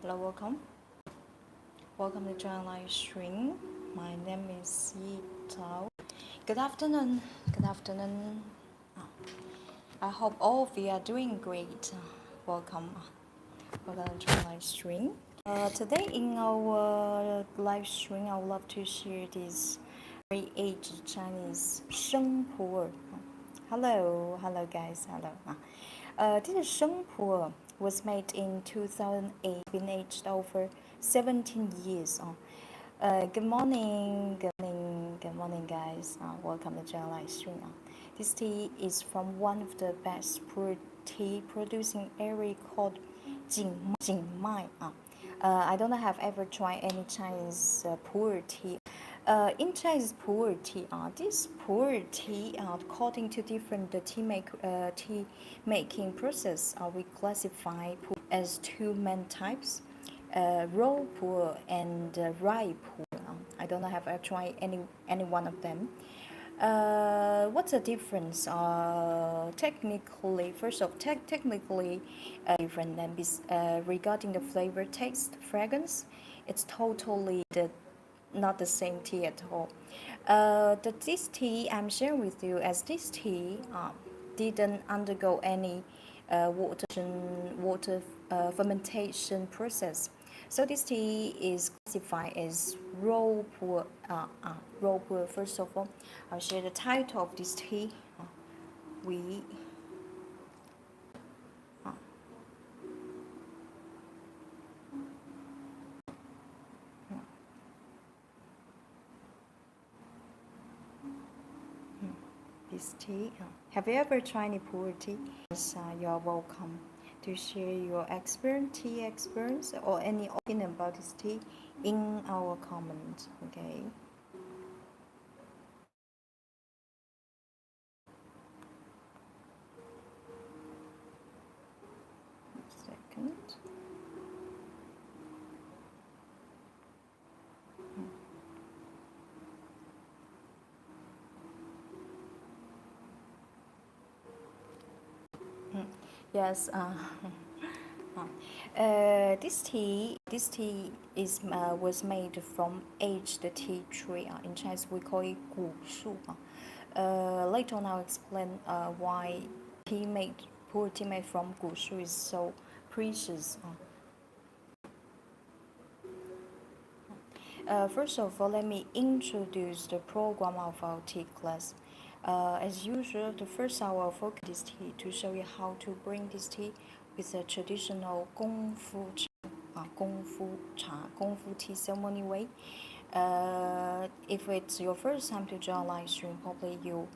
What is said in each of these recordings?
Hello, welcome to join live stream. My name is Yi Tao. Good afternoon. I hope all of you are doing great. Welcome to join live stream. Today in our live stream, I would love to share this very aged Chinese Sheng Puer. Hello guys, hello. This is Sheng Puer was made in 2008, been aged over 17 years. Good morning, guys. Welcome to Join Live Stream. This tea is from one of the best pu'er tea producing area called Jingmai. I don't have ever tried any Chinese pu'er tea. In Chinese pu'er tea, this pu'er tea, according to different tea making process, we classify pu'er as two main types, raw pu'er and dry pu'er. I don't have ever tried any one of them. What's the difference? Technically, different than regarding the flavor, taste, fragrance, it's totally not the same tea at all. This tea I'm sharing with you, as this tea didn't undergo any water fermentation process. So this tea is classified as raw pu'er. Raw pu'er. First of all, I'll share the title of this tea. This tea. Have you ever tried any pu'er tea? Yes, you're welcome to share your tea experience or any opinion about this tea in our comment. Okay. Second. Yes. This tea was made from aged tea tree. In Chinese, we call it 古树. Later on, I'll explain why pu'er tea made from 古树 is so precious. First of all, let me introduce the program of our tea class. As usual, the first hour will focus this tea to show you how to bring this tea with a traditional gongfu tea ceremony way. If it's your first time to join live stream, probably you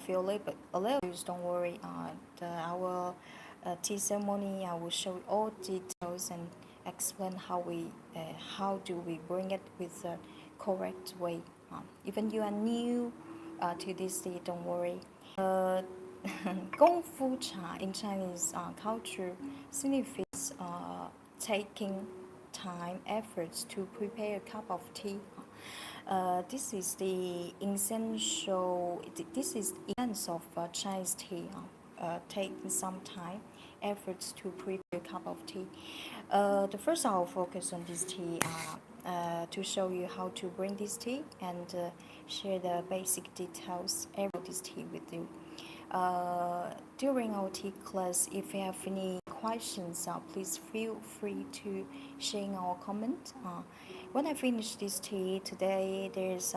feel a little confused. Don't worry. Our tea ceremony, I will show you all details and explain how do we bring it with the correct way. Even you are new to this tea, don't worry. Gongfu cha in Chinese culture signifies taking time, efforts to prepare a cup of tea. This is the essence of Chinese tea. Taking some time, efforts to prepare a cup of tea. The first I'll focus on this tea to show you how to bring this tea and share the basic details about this tea with you. During our tea class, if you have any questions, please feel free to share in our comment. When I finish this tea today, there's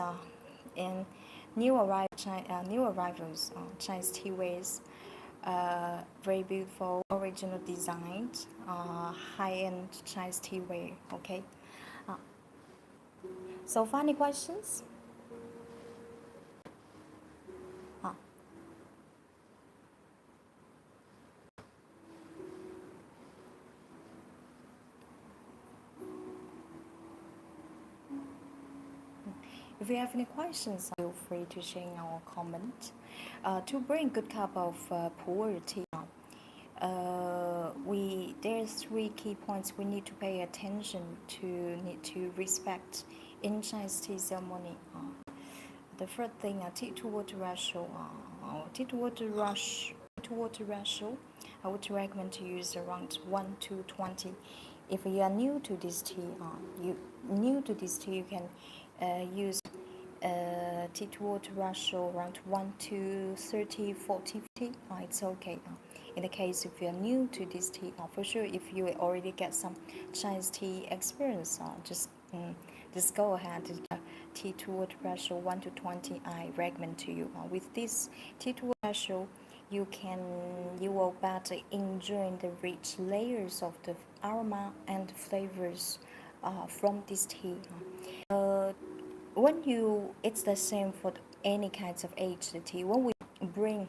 new arrivals Chinese tea wares. Very beautiful, original designs, high-end Chinese tea ware. Okay. So, any questions? If you have any questions, feel free to share in our comment. To bring good cup of pu'er tea, there's 3 key points we need to pay attention to, need to respect in Chinese tea ceremony. The first thing, tea to water ratio. I would recommend to use around 1 to 20 if you are new to this tea, you can use tea to water ratio around 1 to 30, 40, 50. It's okay. In the case if you are new to this tea, for sure if you already get some Chinese tea experience, just go ahead. Tea to water ratio 1 to 20, I recommend to you. With this tea to water ratio, you will better enjoy the rich layers of the aroma and flavors from this tea. It's the same for any kinds of aged tea. When we bring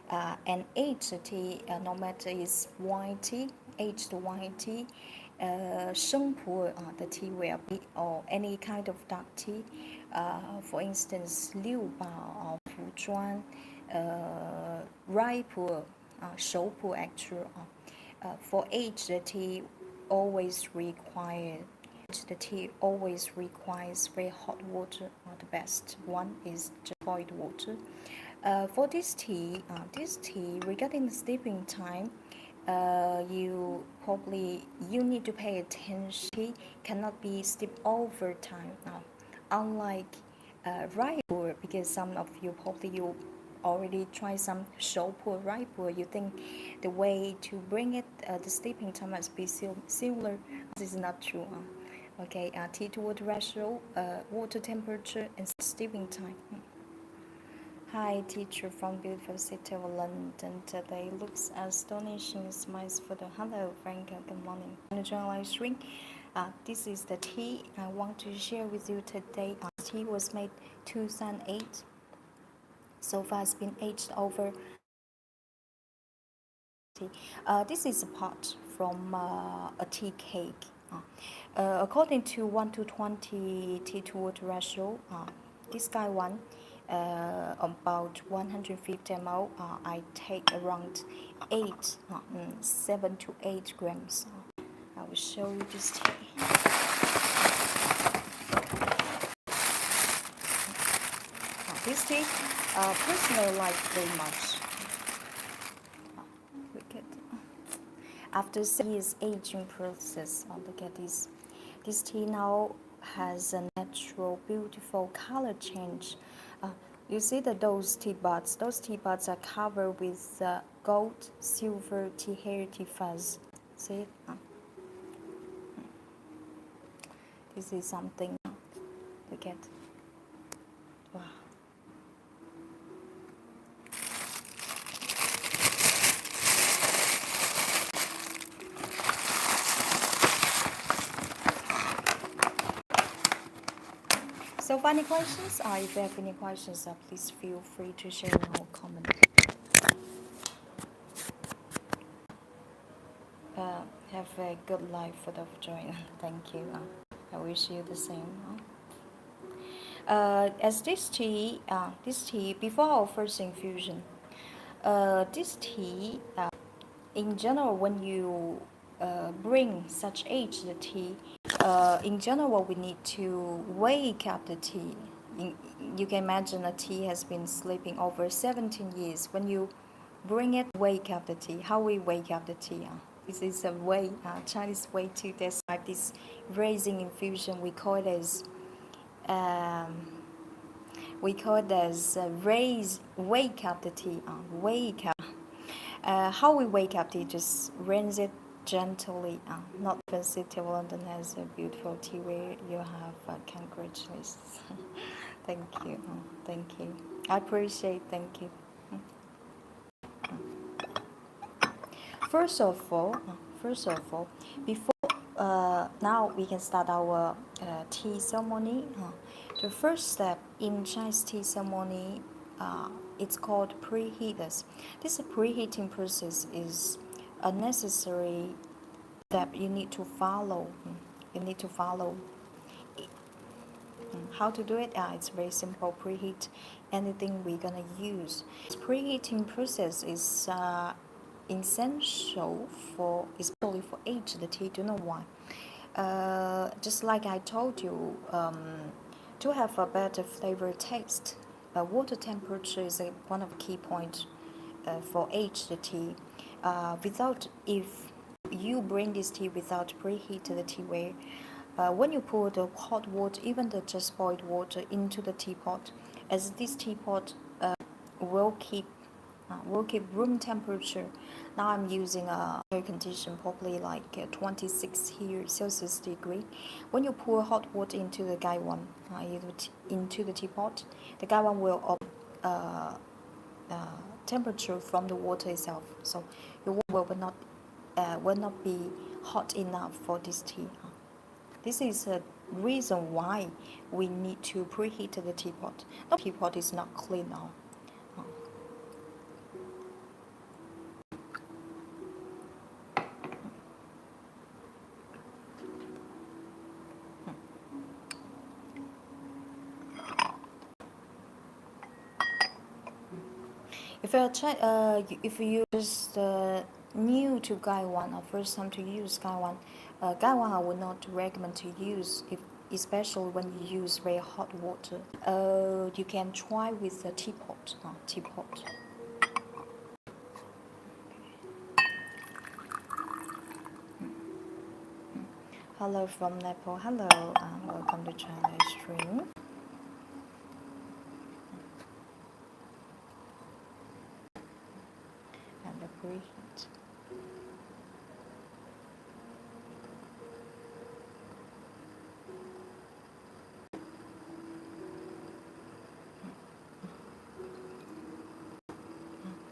an aged tea, no matter it's white tea, aged white tea, Sheng pu'er, the tea will be, or any kind of dark tea, for instance, Liu Bao or Fu Zhuan, Rai pu'er, Shou pu'er actually. For aged tea, the tea always requires very hot water. The best one is just boiled water. For this tea, regarding the steeping time, you need to pay attention. Tea cannot be steeped over time. Unlike rye pu'er, because some of you you already try some shou pu'er, rye pu'er, you think the way to bring it, the steeping time must be similar. This is not true. Okay, tea to water ratio, water temperature, and steeping time. Hi, teacher from beautiful city of London. Today looks astonishing. Smiles for the hello, Frank. Good morning. Live stream. This is the tea I want to share with you today. Tea was made 2008. So far, it's been aged over. This is a pot from a tea cake. According to 1 to 20 tea to water ratio, this guy one. About 150 ml, I take around 7 to 8 grams. I will show you this tea. This tea, personally, I like very much. Look at after 6 years aging process. Look at this. This tea now has a natural, beautiful color change. You see that those tea buds are covered with gold, silver tea hair, tea fuzz. See it? This is something. Look at. Wow. So, any questions? If you have any questions, please feel free to share in our comment. Have a good life for the join. Thank you. I wish you the same. As this tea before our first infusion, this tea, in general, when you bring such aged tea, in general, we need to wake up the tea. You can imagine a tea has been sleeping over 17 years. When you bring it, wake up the tea. How we wake up the tea? This is a way, Chinese way to describe this raising infusion. We call it as wake up the tea. Wake up. How we wake up tea? Just rinse it gently. Not fancy London has a beautiful tea where you have congratulations. Thank you. Thank you. I appreciate. Thank you. First of all, before now we can start our tea ceremony. The first step in Chinese tea ceremony, it's called preheaters. This preheating process is a necessary step you need to follow. How to do it? It's very simple. Preheat anything we're gonna use. This preheating process is essential especially for aged tea. Do you know why? Just like I told you, to have a better flavor taste, water temperature is one of the key points for aged tea. you bring this tea without preheat the tea ware. When you pour the hot water, even the just boiled water, into the teapot, as this teapot will keep room temperature. Now I'm using a air condition, probably like 26 here Celsius degree. When you pour hot water into the gaiwan, into the teapot, the gaiwan will temperature from the water itself. So your water will not be hot enough for this tea. This is a reason why we need to preheat the teapot. The teapot is not clean now. If you just new to Gaiwan or first time to use Gaiwan, Gaiwan I would not recommend to use especially when you use very hot water. You can try with a teapot. Teapot. Hello from Nepal. Hello, welcome to China stream. And the preheat.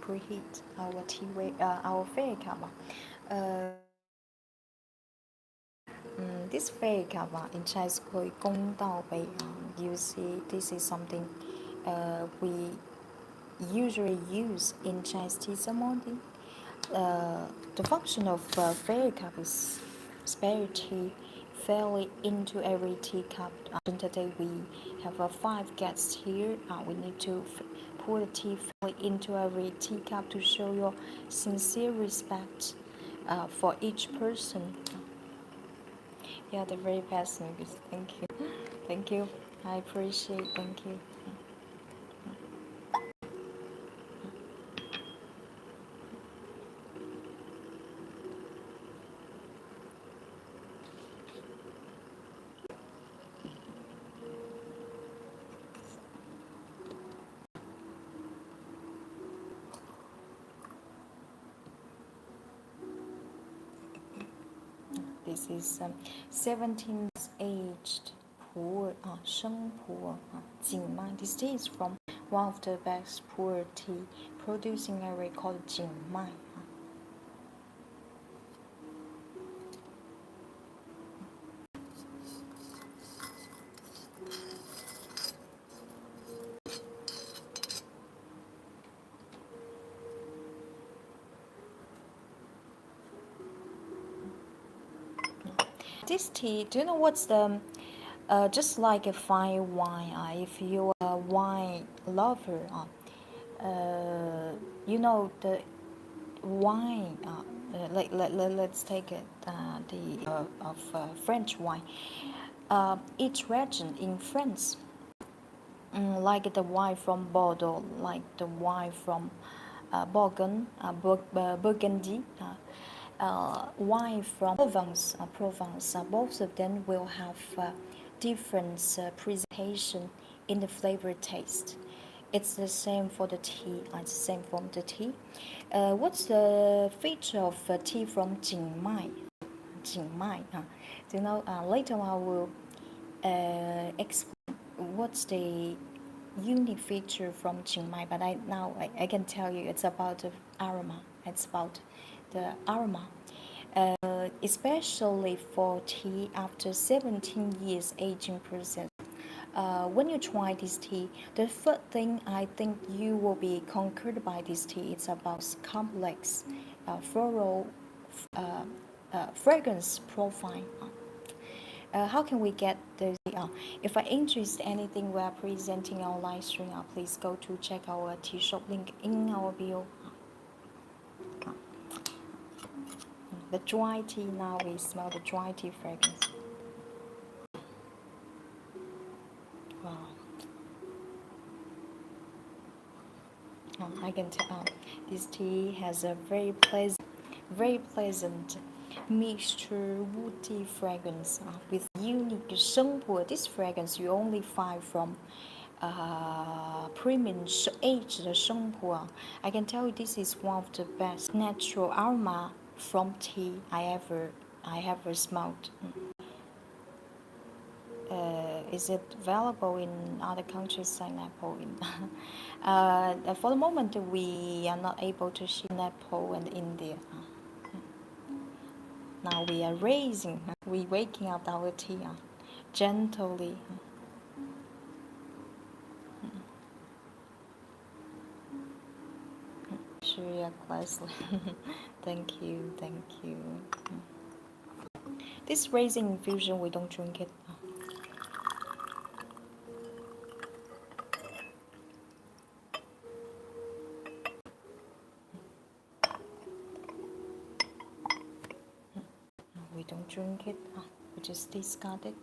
Preheat our tea our fairy cover. This fairy cover in Chinese called Gong Dao Bei. You see, this is something we usually use in Chinese tea ceremony. The function of fairy cup is spare tea fairly into every teacup. Today we have 5 guests here. We need to pour the tea fairly into every teacup to show your sincere respect for each person. Yeah, the very best movies. Thank you. Thank you. I appreciate. Thank you. This is 17 aged Puer, Sheng Puer, Jingmai. This tea is from one of the best Puer tea producing area called Jingmai. This tea, do you know what's the just like a fine wine? If you're a wine lover, you know the wine. Let's take it the of French wine. Each region in France, like the wine from Bordeaux, like the wine from Burgundy. Wine from Provence, both of them will have different presentation in the flavor taste. It's the same for the tea. It's the same from the tea. What's the feature of tea from Jingmai? Jingmai. Do you know? Later on I will explain what's the unique feature from Jingmai. But I can tell you it's about the aroma. It's about the aroma, especially for tea after 17 years aging process. When you try this tea, the first thing I think you will be conquered by this tea. It's about complex floral fragrance profile. How can we get those? If I interest anything we are presenting our live stream, please go to check our tea shop link in our bio. The dry tea, now we smell the dry tea fragrance. Wow. I can tell this tea has a very pleasant mixture woody fragrance with unique Sheng Puer. This fragrance you only find from premium aged Sheng Puer. I can tell you this is one of the best natural aroma from tea I ever smelled. Is it available in other countries like Nepal? For the moment, we are not able to ship Nepal and India. Now we are we waking up our tea gently. Sure, yeah, closely. Thank you, thank you. This raising infusion, we don't drink it. We don't drink it. We just discard it.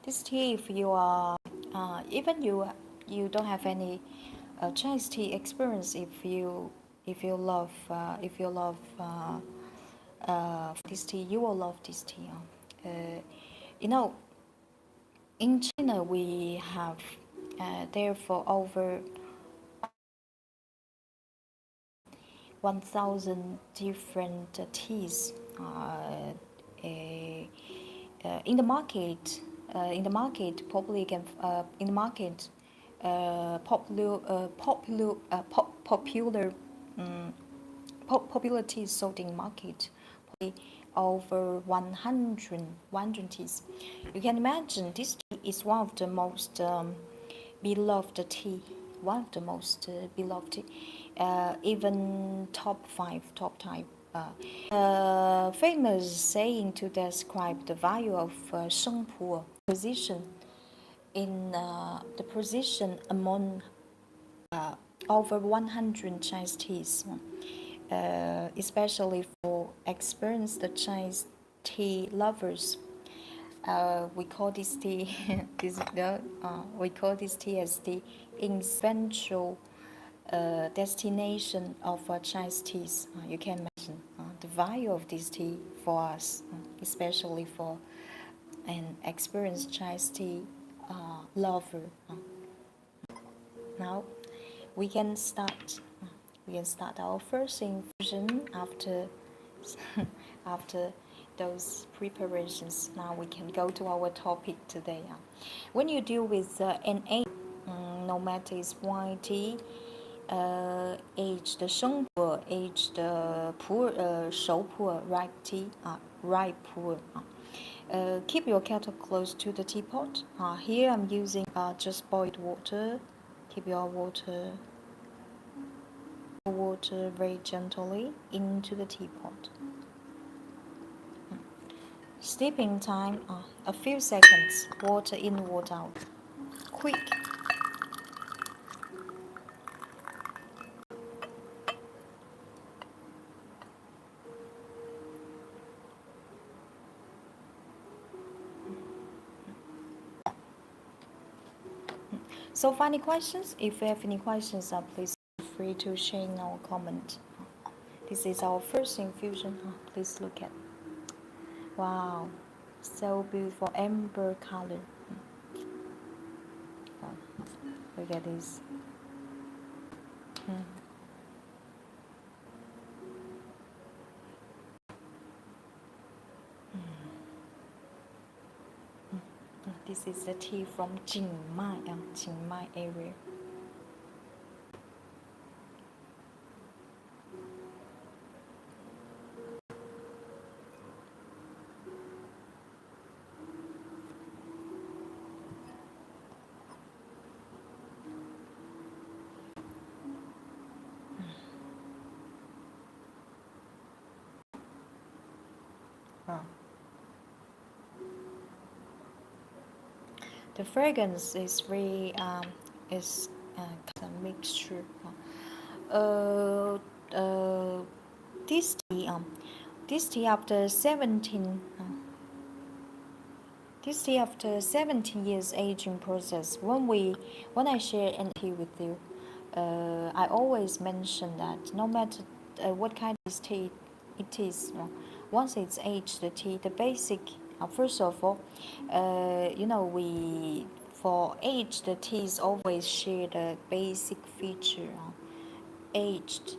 This tea, if you are, even you don't have any Chinese tea experience, if you love this tea, you will love this tea. You know, in China we have therefore over 1,000 different teas in the market. Popular popular teas sold in market, over 100 teas. You can imagine this tea is one of the most beloved tea. One of the most beloved tea. Even top 5, top type. Famous saying to describe the value of Sheng Puer position in the position among over 100 Chinese teas, especially for experienced Chinese tea lovers. We call this tea we call this tea as the eventual destination of Chinese teas. You can imagine the value of this tea for us, especially for an experienced Chinese tea lover. Now we can start. We can start our first infusion after after those preparations. Now we can go to our topic today. When you deal with NA, no matter it's white tea, aged Sheng Puer, aged pu'er, shou pu'er, ripe tea, ripe pu'er. Keep your kettle close to the teapot. Here I'm using just boiled water. Keep your water very gently into the teapot. Steeping time, a few seconds. Water in, water out. Quick. So, any questions? If you have any questions, please feel free to share in our comment. This is our first infusion. Please look at. Wow, so beautiful amber color. Look at this. This is the tea from Jingmai, Jingmai area. The fragrance is really is a mixture. This tea after 17 This tea after 17 years aging process. When I share an tea with you, I always mention that no matter what kind of tea it is, once it's aged, the tea, the basic. First of all, we for aged the teas always share the basic feature, aged,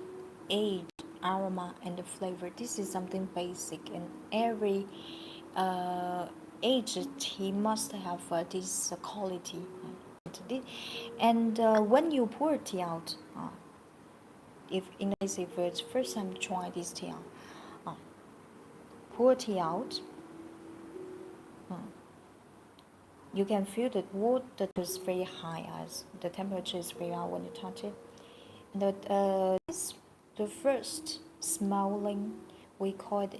age, aroma, and the flavor. This is something basic, and every uh, aged tea must have this quality. And when you pour tea out, if in case if it's first time try this tea out, pour tea out, you can feel that water is very high as the temperature is very high when you touch it. And this the first smelling we call it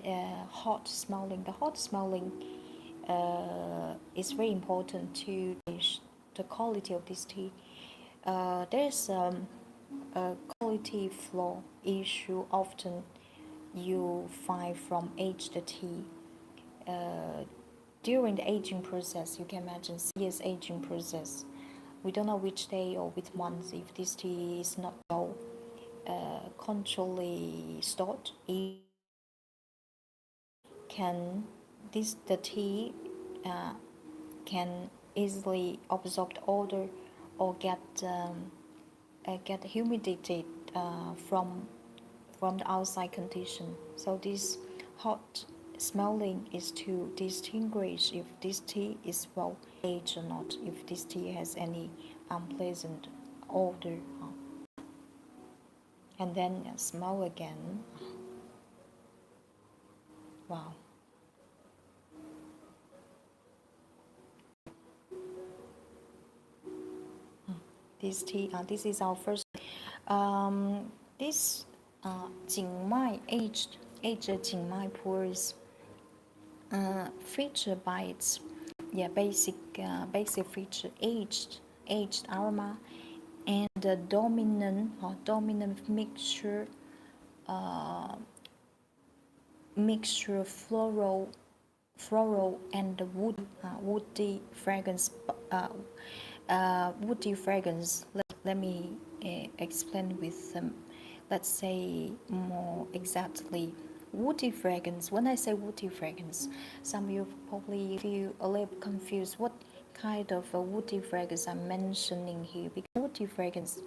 hot smelling. The hot smelling is very important to the quality of this tea. There's a quality flaw issue often you find from aged tea. During the aging process, you can imagine years aging process. We don't know which day or which month if this tea is not well controlly stored. Can the tea can easily absorb odor or get humidity from the outside condition. So this hot smelling is to distinguish if this tea is well aged or not, if this tea has any unpleasant odor. And then smell again. Wow. This tea, this is our first. This Jingmai aged Jingmai pu'ers featured by its basic feature aged aroma and the dominant mixture floral and the woody fragrance. Woody fragrance. Let me explain with let's say more exactly. Woody fragrance. When I say woody fragrance, some of you probably feel a little confused. What kind of a woody fragrance I'm mentioning here? Because woody fragrance,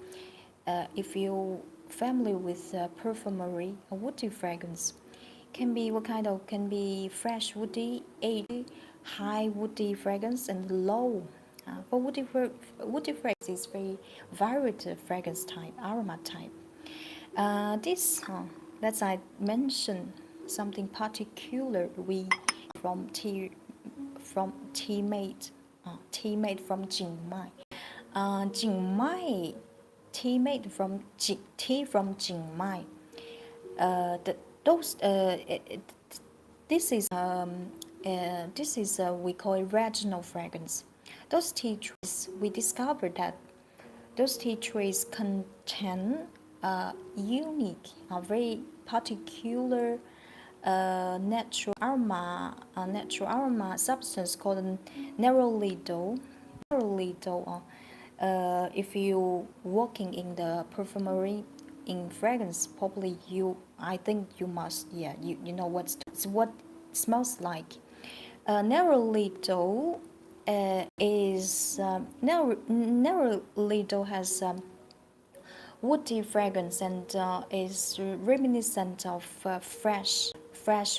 if you're familiar with perfumery, a woody fragrance can be what kind of? Can be fresh woody, high woody fragrance, and low. For woody fragrance is very varied fragrance type, aroma type. Let's I mention something particular we from tea made from Jingmai. Jingmai tea made from Jingmai. This is we call it regional fragrance. Those tea trees, we discovered that those tea trees contain unique, very particular natural aroma substance called Nerolidol. If you working in the perfumery in fragrance, probably I think you must you know what smells like. Nerolidol Nerolidol has woody fragrance and is reminiscent of fresh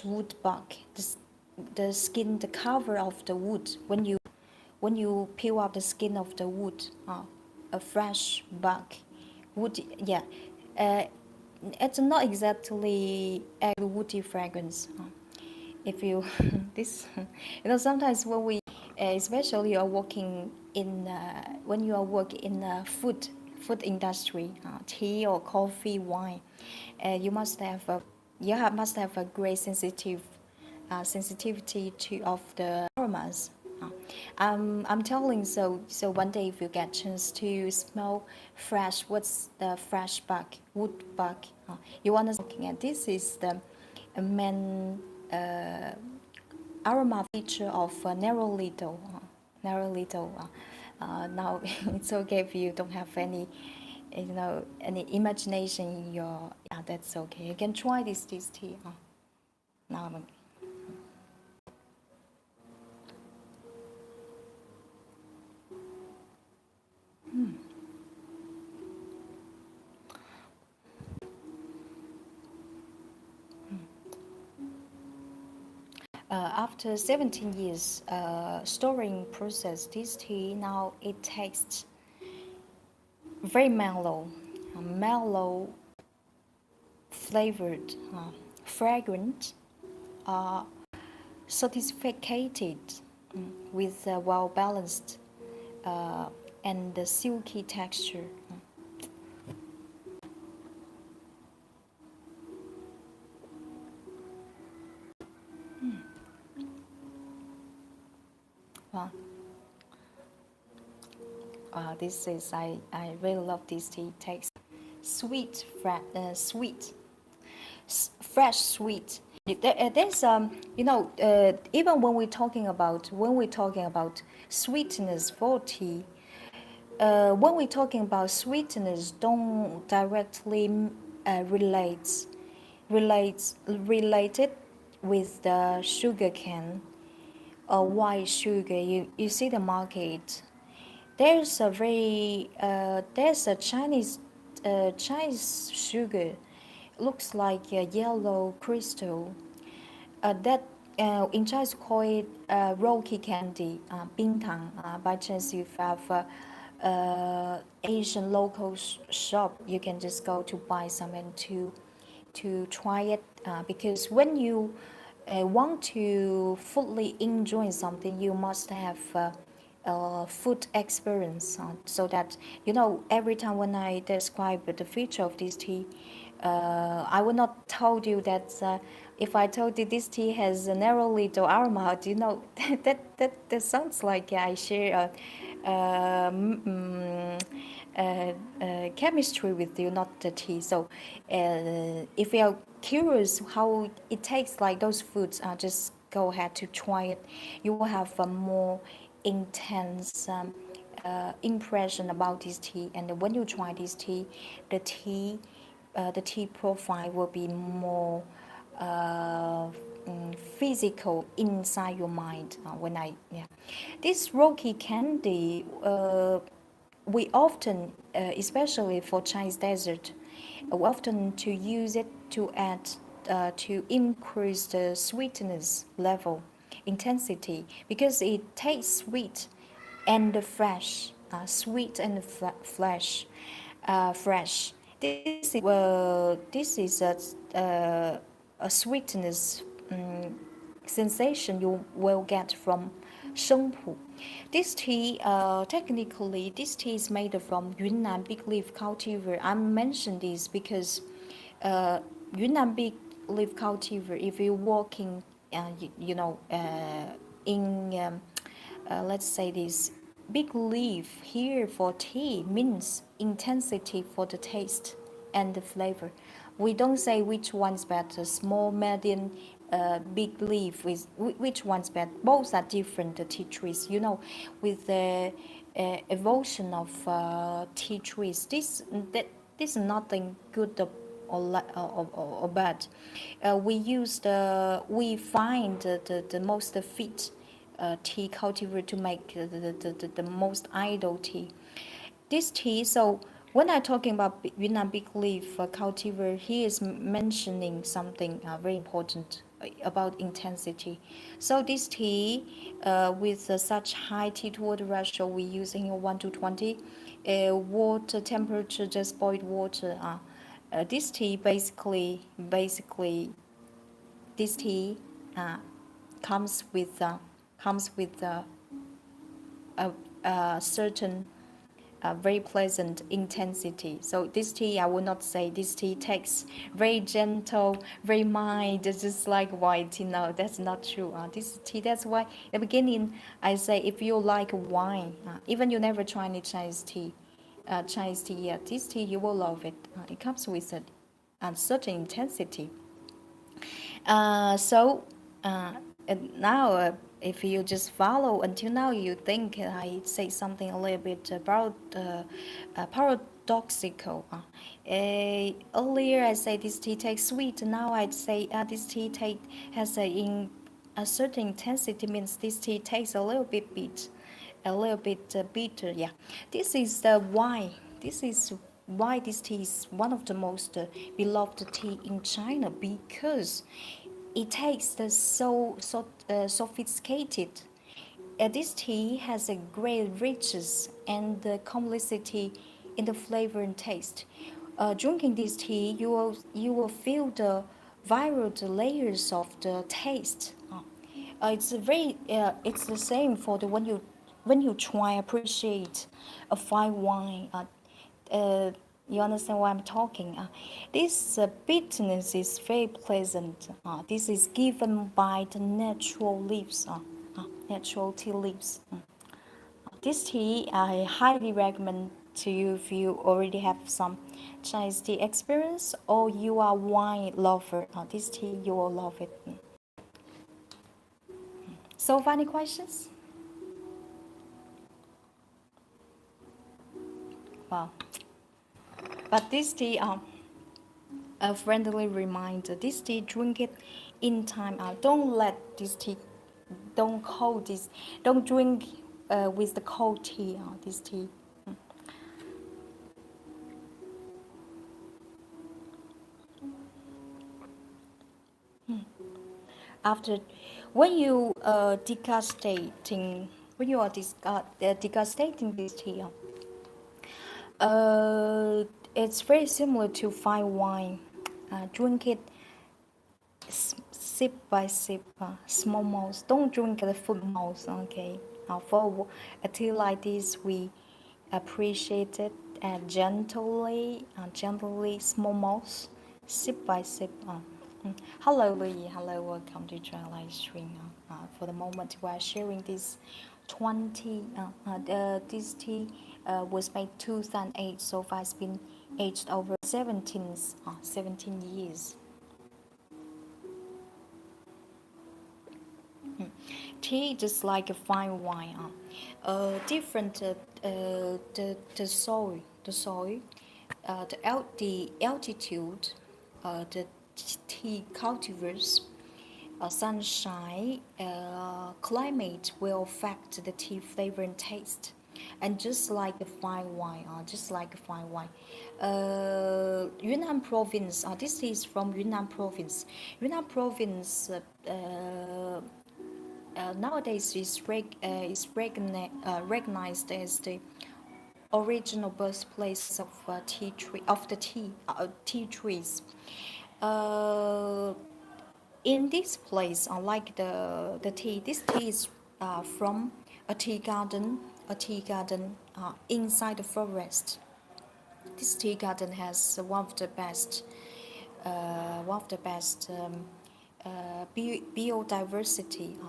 wood bark. The skin, the cover of the wood. When you peel up the skin of the wood, a fresh bark, woody. Yeah, it's not exactly a woody fragrance. If you this, sometimes when we, especially you are working in when you are working in food industry, tea or coffee, wine, you must have a great sensitivity to of the aromas. I'm telling so one day if you get chance to smell fresh, what's the fresh bark, wood bark, you want to looking at this is the main, uh, aroma feature of Nerolidol. Nerolidol. Now it's okay if you don't have any, any imagination in your. Yeah, that's okay. You can try this tea. Now I'm. After 17 years storing process, this tea now it tastes very mellow, mellow flavored, fragrant, uh, sophisticated, with a well balanced and the silky texture. Uh, this is I really love this tea. It tastes sweet, sweet, fresh, sweet. There's even when we're talking about sweetness for tea, when we're talking about sweetness, don't directly related with the sugar cane or white sugar. You see the market. There's a Chinese sugar, looks like a yellow crystal. That in Chinese call it rocky candy, bintang. By chance, if you have Asian local shop, you can just go to buy some and to try it. Because when you want to fully enjoy something, you must have food experience. So that every time when I describe the feature of this tea, I will not told you that if I told you this tea has a Nerolidol aroma, that sounds like I share chemistry with you, not the tea. So if you are curious how it tastes like those foods, just go ahead to try it. You will have a more intense impression about this tea. And when you try this tea, the tea the tea profile will be more physical inside your mind. This rocky candy, we often, especially for Chinese dessert, we often to use it to add to increase the sweetness level, intensity, because it tastes sweet and fresh, sweet and fresh. This is a sweetness sensation you will get from Sheng. This tea, technically, this tea is made from Yunnan big leaf cultivar. I mention this because Yunnan big leaf cultivar, if you're walking, in, let's say this, big leaf here for tea means intensity for the taste and the flavor. We don't say which one's better, small, medium, big leaf, with which one's better. Both are different tea trees. With the evolution of tea trees, this is nothing good or bad. We find the most fit tea cultivar to make the most ideal tea. This tea, so when I'm talking about Yunnan big leaf cultivar, he is mentioning something very important about intensity. So this tea, with such high tea to water ratio, we using 1 to 20, water temperature, just boiled water. This tea basically, this tea comes with a, a certain very pleasant intensity. So this tea, I would not say this tea tastes very gentle, very mild, just like white tea. No, that's not true. This tea, that's why at the beginning I say if you like wine, even you never try any Chinese tea yet, this tea you will love it. It comes with a certain intensity. So And now, if you just follow until now, you think I say something a little bit about paradoxical. Earlier I say this tea tastes sweet. Now I'd say this tea has a certain intensity. Means this tea tastes a little bit bitter, bitter. Yeah, this is the why. This is why this tea is one of the most beloved tea in China, because it tastes sophisticated. This tea has a great richness and complexity in the flavor and taste. Drinking this tea, you will feel the varied layers of the taste. It's the same for the when you try appreciate a fine wine. Uh, you understand what I'm talking? This bitterness is very pleasant. This is given by the natural leaves, natural tea leaves. This tea I highly recommend to you if you already have some Chinese tea experience or you are wine lover. This tea you will love it. So, any questions? Wow. But this tea, a friendly reminder. This tea, drink it in time. Don't let this tea, don't cold this, don't drink with the cold tea. This tea. After, when you degustating, when you are degustating this tea, it's very similar to fine wine. Drink it sip by sip, small mouth. Don't drink the full mouth, okay? For a tea like this, we appreciate it gently, small mouth, sip by sip. Hello, Lee. Hello, welcome to Try Live Stream. For the moment, we are sharing this 20. This tea was made 2008, so far it's been aged over 17 years. Tea just like a fine wine. Different the altitude, the tea cultivars, sunshine, climate will affect the tea flavor and taste. And just like a fine wine, Yunnan province. This is from Yunnan province. Yunnan province nowadays recognized as the original birthplace of tea trees. Uh, in this place, unlike the tea, this tea is from a tea garden inside the forest. This tea garden has one of the best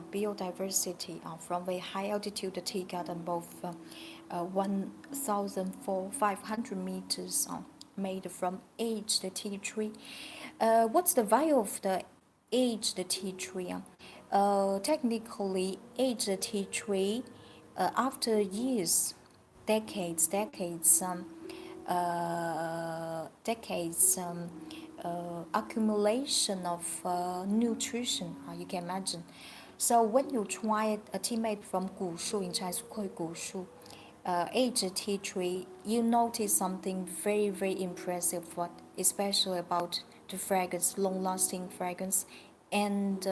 biodiversity from a high altitude tea garden, both 1,500 meters, made from aged tea tree. What's the value of the aged tea tree? Technically, aged tea tree, after years, decades accumulation of nutrition, you can imagine. So when you try a tea made from 古树 in Chinese, 古树, aged tea tree, you notice something very impressive, especially about the fragrance, long-lasting fragrance, and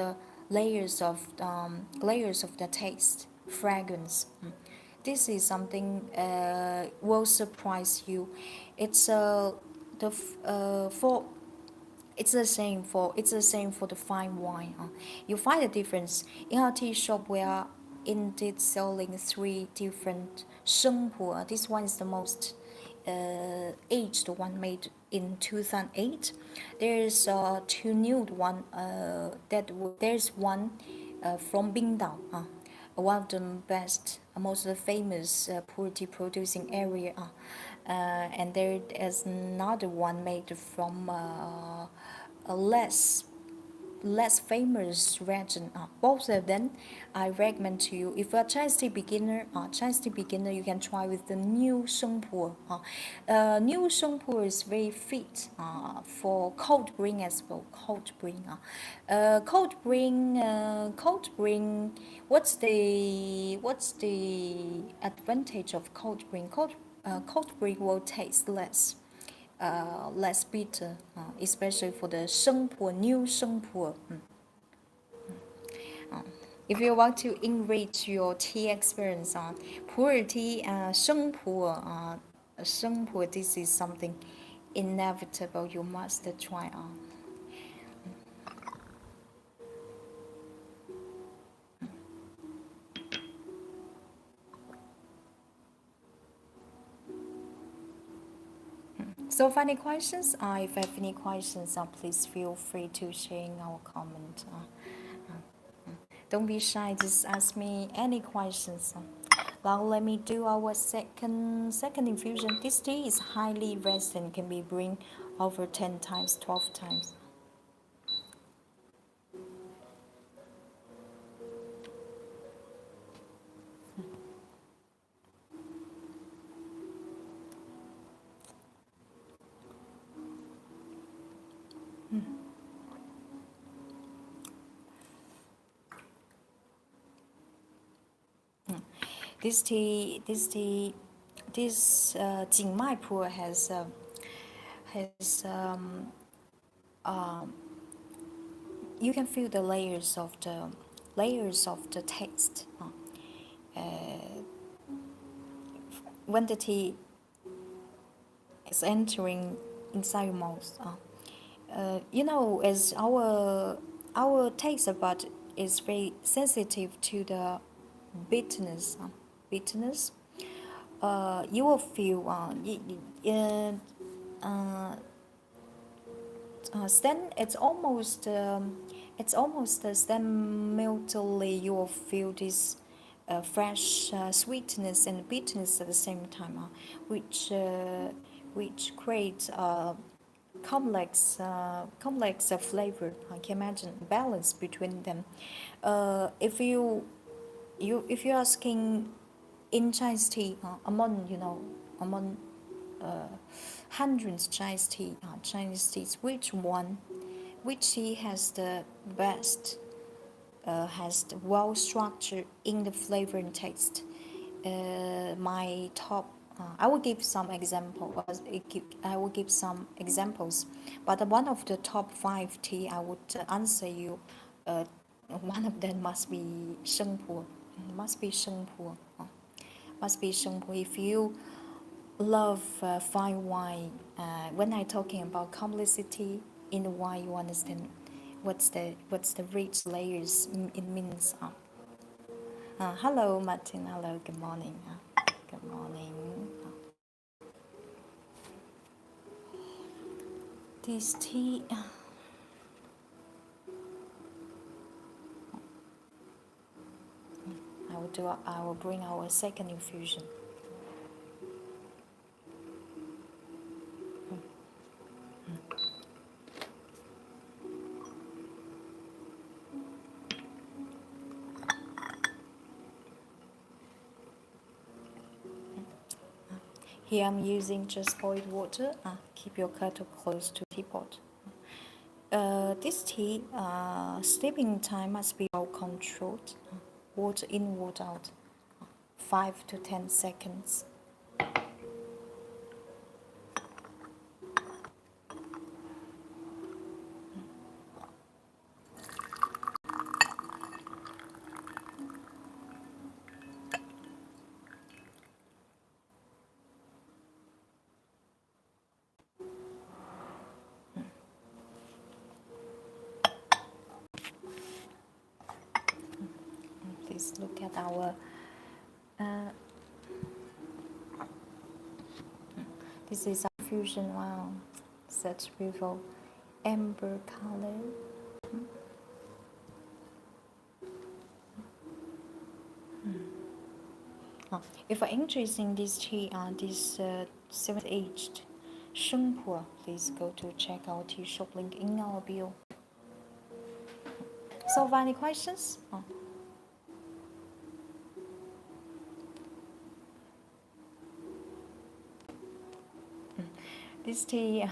layers of the taste, fragrance. This is something will surprise you. It's the for it's the same for the fine wine. You find the difference in our tea shop. We are indeed selling three different Sheng Puer. This one is the most aged one, made in 2008. There's two new one. There's one from Bingdao. One of the best, most famous pu'er tea producing area. And there is another one made from a less less famous region. Both of them, I recommend to you. If you're a Chinese tea beginner, you can try with the new Sheng Puer. New Sheng Puer is very fit for cold brain as well. Cold brain. Cold brain. What's the advantage of cold brain? Cold brain will taste less bitter, especially for the Sheng Puer, new Sheng Puer. If you want to enrich your tea experience, pu'er tea, Sheng Puer, this is something inevitable you must try on. So, if any questions, if you have any questions, please feel free to share in our comment. Don't be shy, just ask me any questions. Now let me do our second infusion. This tea is highly resistant, can be brewed over 10 times, 12 times. This Jingmai pu'er has you can feel the layers of the taste when the tea is entering inside your mouth. As our taste bud is very sensitive to the bitterness. You will feel then it's almost simultaneously you will feel this fresh sweetness and bitterness at the same time, which creates a complex flavor. I can imagine balance between them. If you're asking in Chinese tea, among hundreds Chinese teas, which tea has the best, has the well structured in the flavor and taste? My top, I will give some examples, but one of the top 5 tea I would answer you. One of them must be Sheng Puer. Must be Sheng Puer. If you love fine wine, when I'm talking about complexity in the wine, you understand what's the rich layers it means. Hello, Martin. Hello. Good morning. Good morning. This tea. I will bring our second infusion. Here I'm using just boiled water. Keep your kettle close to the teapot. This tea, steeping time must be well controlled. Water in, water out, 5 to 10 seconds. Please look at our this is our fusion. Wow, such beautiful amber color. If you're interested in this tea, this 7th-aged Sheng Puer, please go to check our tea shop link in our bio. So, any questions? This tea.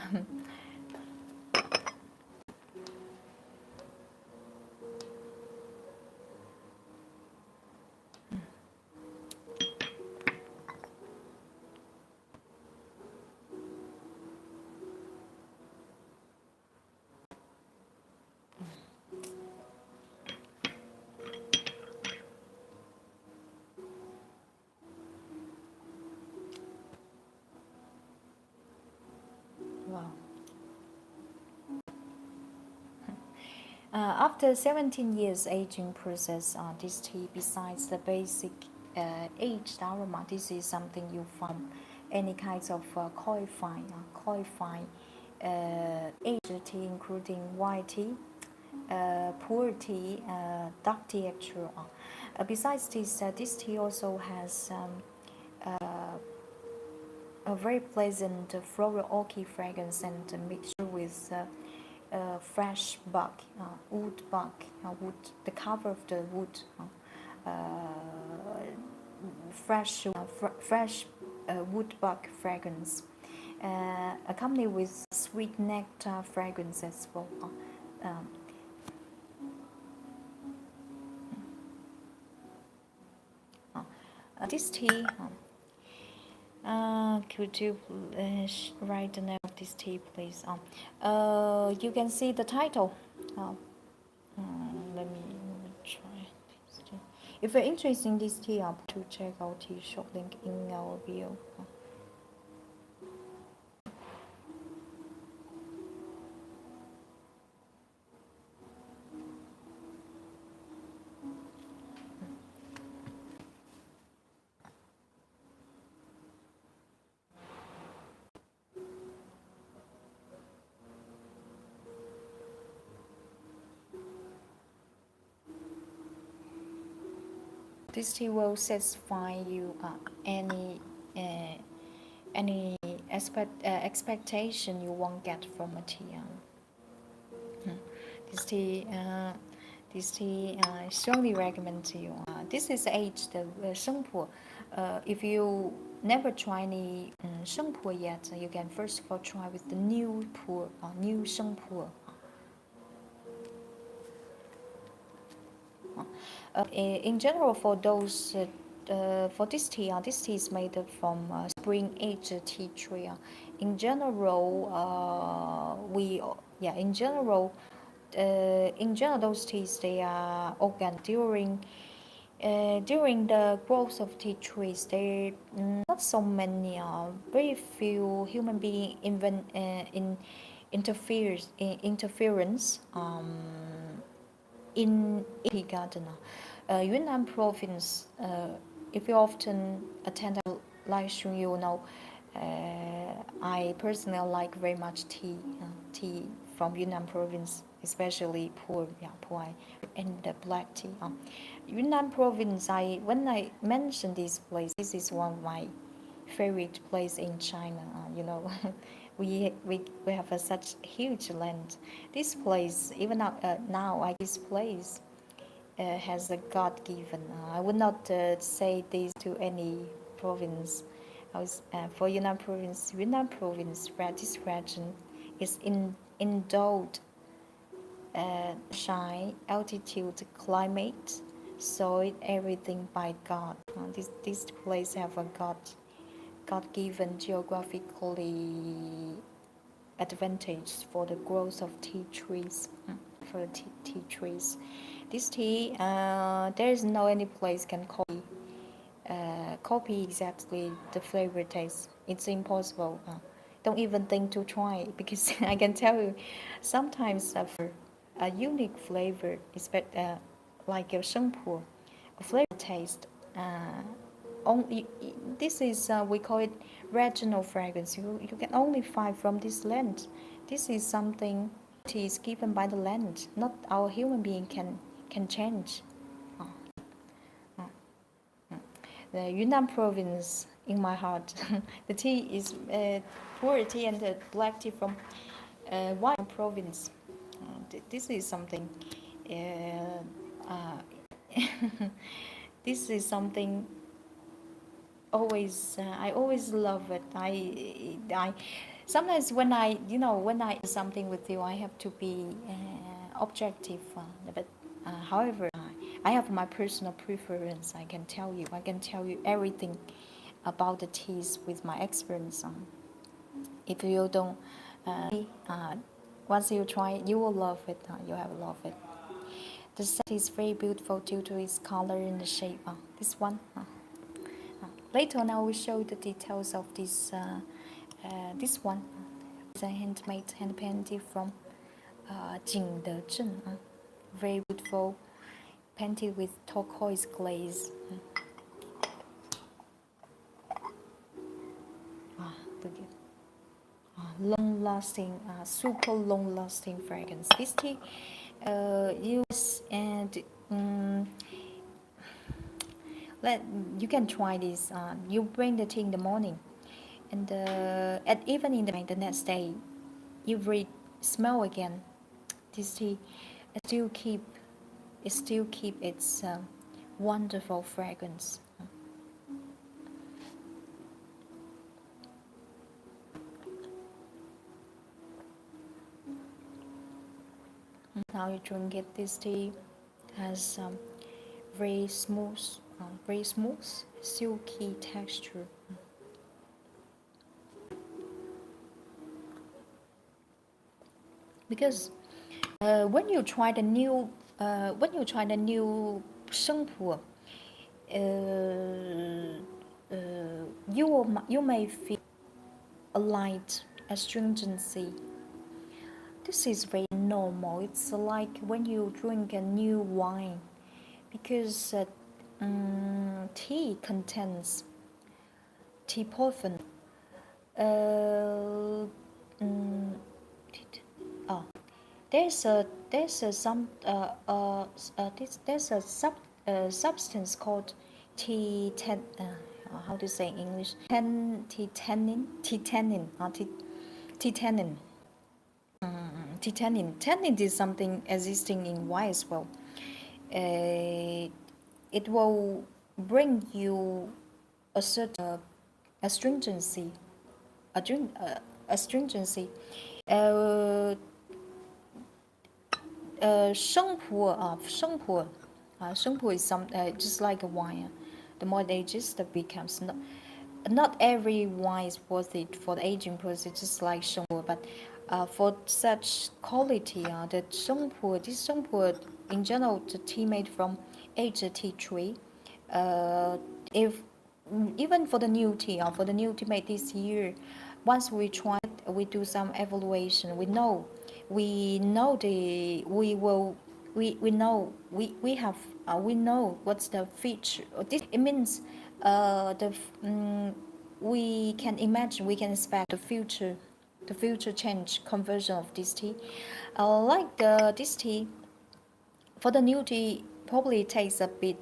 Wow. After 17 years aging process, this tea, besides the basic aged aroma, this is something you find any kinds of qualified aged tea, including white tea, pu'er tea, dark tea, etc. Besides this, this tea also has a very pleasant floral orchid fragrance and a mixture with fresh bark, wood bark, wood, the cover of the wood, fresh wood bark fragrance, accompanied with sweet nectar fragrance as well. Um, this tea. Could you write the name of this tea, please? You can see the title. Let me try. If you're interested in this tea, to check our tea shop link in our bio. This tea will satisfy you any expectation you won't get from a tea. This tea, strongly recommend to you. This is aged Sheng. If you never try any Sheng yet, you can first of all try with the new Puer, new Sheng. In general, for those for this tea is made from spring aged tea tree. In general, in general, those teas they are organic. During the growth of tea trees, there not so many, very few human being interference in tea garden. Yunnan province, if you often attend a live stream, you know I personally like very much tea from Yunnan province, especially pu'er, and the black tea. Yunnan province, when I mention this place, this is one of my favorite place in China. We have such huge land. This place, even now, this place has a God-given. I would not say this to any province. For Yunnan province, this region is endowed high altitude climate, soil, everything by God. This place have a God-given geographically advantage for the growth of tea trees. For the tea trees, this tea, there is no any place can copy exactly the flavor taste. It's impossible. Don't even think to try it, because I can tell you, sometimes for a unique flavor, like your Sheng, a flavor taste. Only this is we call it regional fragrance. You can only find from this land. This is something that is given by the land, not our human being can change. The Yunnan province in my heart. The tea is pu'er tea and the black tea from Yunnan province. This is something this is something always I always love it. I sometimes when I do something with you, I have to be objective. But however, I have my personal preference. I can tell you everything about the teas with my experience. If you don't, once you try it, you will love it. You have love it. The set is very beautiful due to its color and the shape. This one. Later on, I will show the details of this one. It's a handmade, hand painted from Jingmai. Very beautiful, painted with turquoise glaze. Look at long-lasting, super long-lasting fragrance. This tea, use and you can try this. You bring the tea in the morning, and at even in the next day, you smell again. This tea still keep its wonderful fragrance. Now you drink it. This tea has very smooth, silky texture. Because when you try the new Sheng Puer, you may feel a light astringency. This is very normal. It's like when you drink a new wine, because tea contains tea porphyrin. There's a substance called how to say in English? Tannin. Tannin is something existing in wine as well. It will bring you a certain astringency. Sheng Puer is just like a wine. The more it ages, the becomes not every wine is worth it for the aging process. Just like Sheng Puer, but for such quality, the Sheng Puer, in general, the tea made from aged tea tree. If even for the new tea made this year, once we try it, we do some evaluation. We know what's the feature. It means we can imagine, we can expect the future change conversion of this tea. This tea, for the new tea, probably takes a bit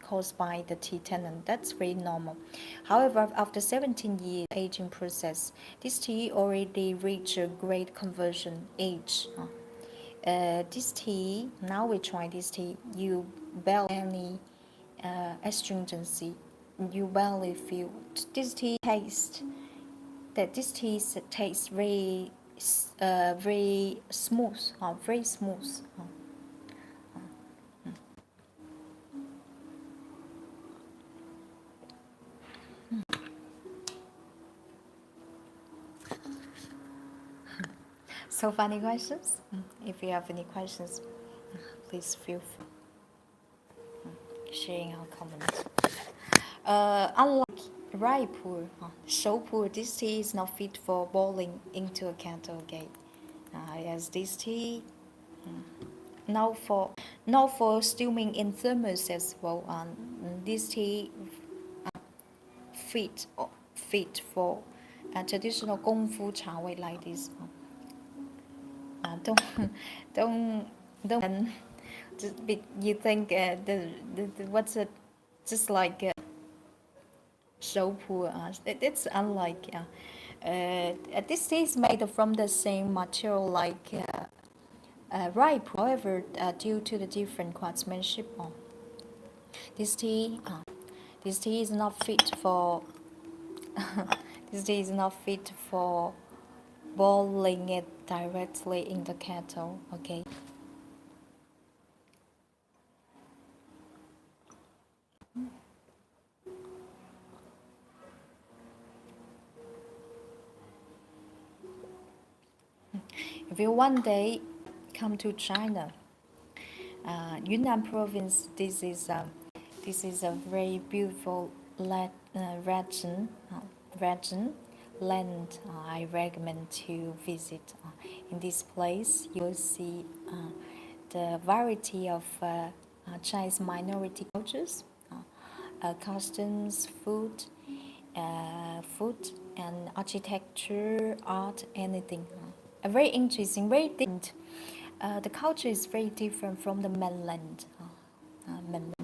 caused by the tea tannin. That's very normal. However, after 17 years aging process, this tea already reached a great conversion age. This tea, now we try this tea, you barely any astringency. You barely feel this tea tastes very very smooth. Very smooth. So funny questions? If you have any questions, please feel free sharing our comments. Unlike rye pu'er, show pu'er, this tea is not fit for boiling into a kettle. Okay, as this tea, now for steaming in thermos as well. This tea fit for traditional gongfu cha wei like this. Don't. You think what's it? Just like show pu'er. It's unlike. This tea is made from the same material like ripe. However, due to the different craftsmanship, this tea, this tea is not fit for. This tea is not fit for boiling it directly in the kettle. Okay. If you one day come to China, Yunnan province, this is a very beautiful region land. I recommend to visit. In this place, you will see the variety of Chinese minority cultures, customs, food and architecture, art, anything. Very interesting, very different. The culture is very different from the mainland. Mainland.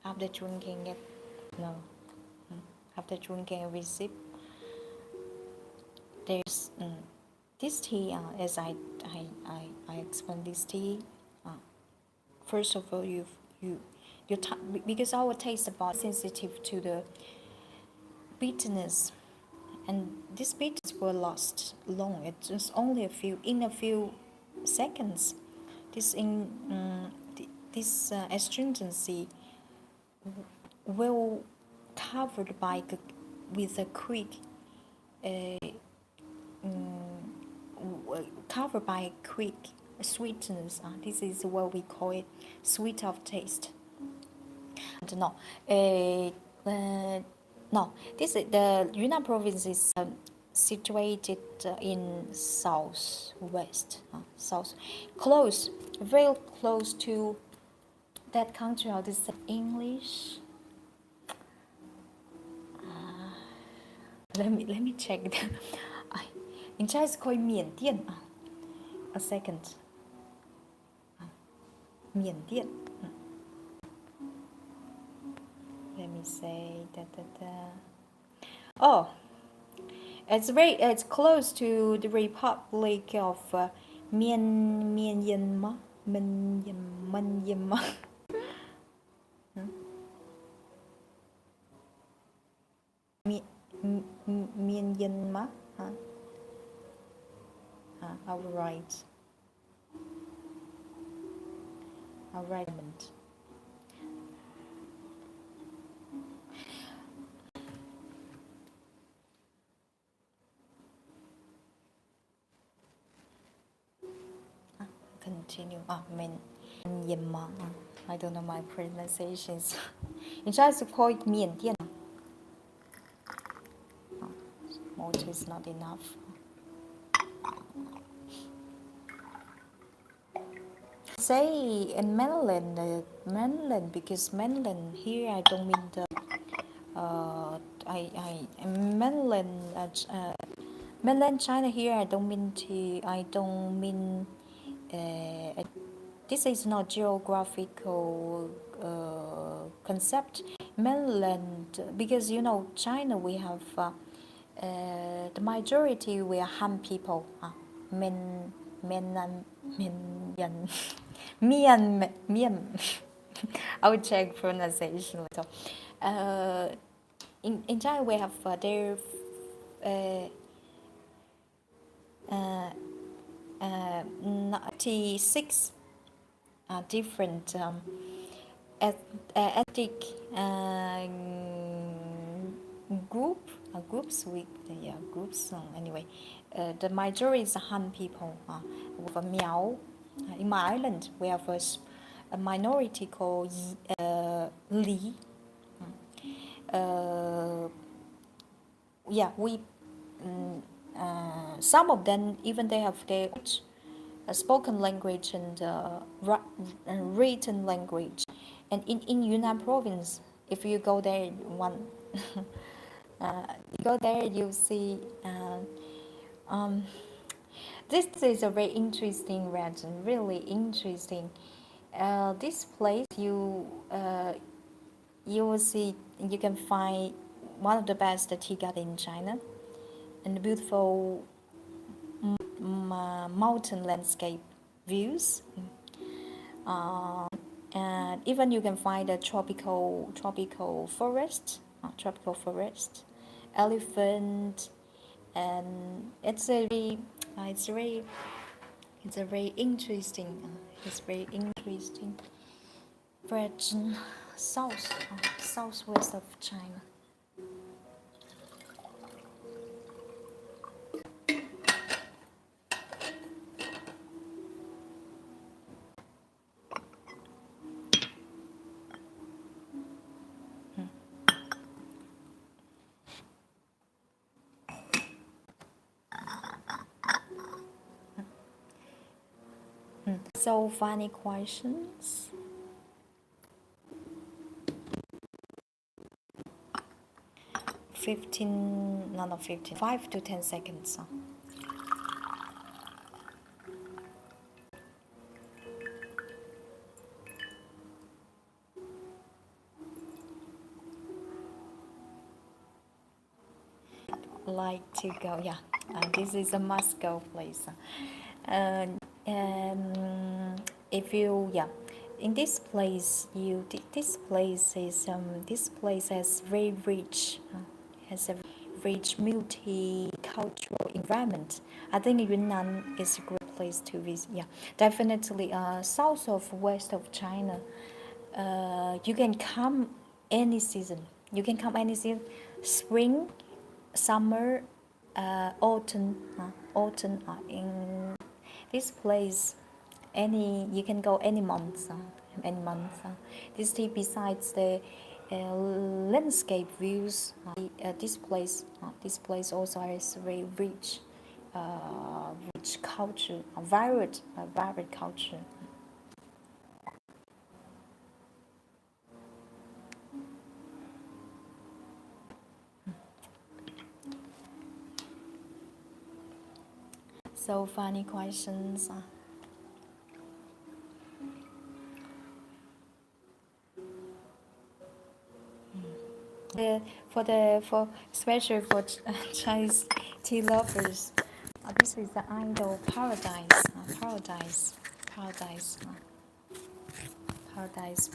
After drinking it, no. After drinking a sip, there's this tea. As I explained, this tea. First of all, because our taste buds sensitive to the bitterness, and this bitterness will last long. It's just only a few seconds. This astringency will covered by with a quick covered by quick sweetness. This is what we call it sweet of taste. No, no. This is the Yunnan province is situated in southwest, very close to that country. How to say English? Let me check. In Chinese, called 缅甸. A second. 缅甸. Let me say Oh, it's close to the Republic of Myanmar. Myanmar. All right. All right. Continue. Myanmar. I don't know my pronunciations. In Chinese, it's called 缅甸. More is not enough. Say in mainland, because mainland here I don't mean the mainland China here I don't mean this is not geographical concept. Mainland, because China we have the majority we are Han people. I would check pronunciation later. In China we have their 96 different ethnic groups with groups. Anyway, the majority is Han people. With a Miao. In my island, we have a minority called Li. Some of them even they have their spoken language and written language. And in Yunnan province, if you go there you see this is a very interesting region, really interesting. This place you will see, you can find one of the best tea garden in China, and the beautiful mountain landscape views. And even you can find a tropical forest, elephant, and it's a very interesting region, southwest of China. So funny questions. 5 to 10 seconds. Like to go, yeah. This is a must go place. If you, yeah, in this place, this place has very rich, has a rich multicultural environment. I think Yunnan is a great place to visit. Yeah, definitely. South of west of China, you can come any season. Spring, summer, autumn. In this place, you can go any month. This tea, besides the landscape views, this place also has very rich culture, varied culture. So funny questions. Especially for Chinese tea lovers, this is the idol paradise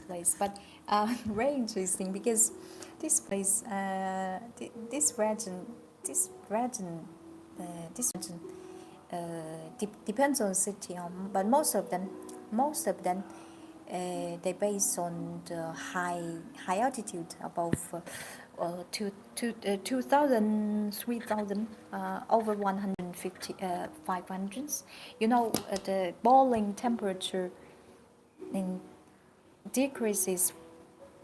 place. But very interesting because this place, this region, depends on city, but most of them, they based on the high altitude above 2,000, 3,000, over 150, 500s. The boiling temperature decreases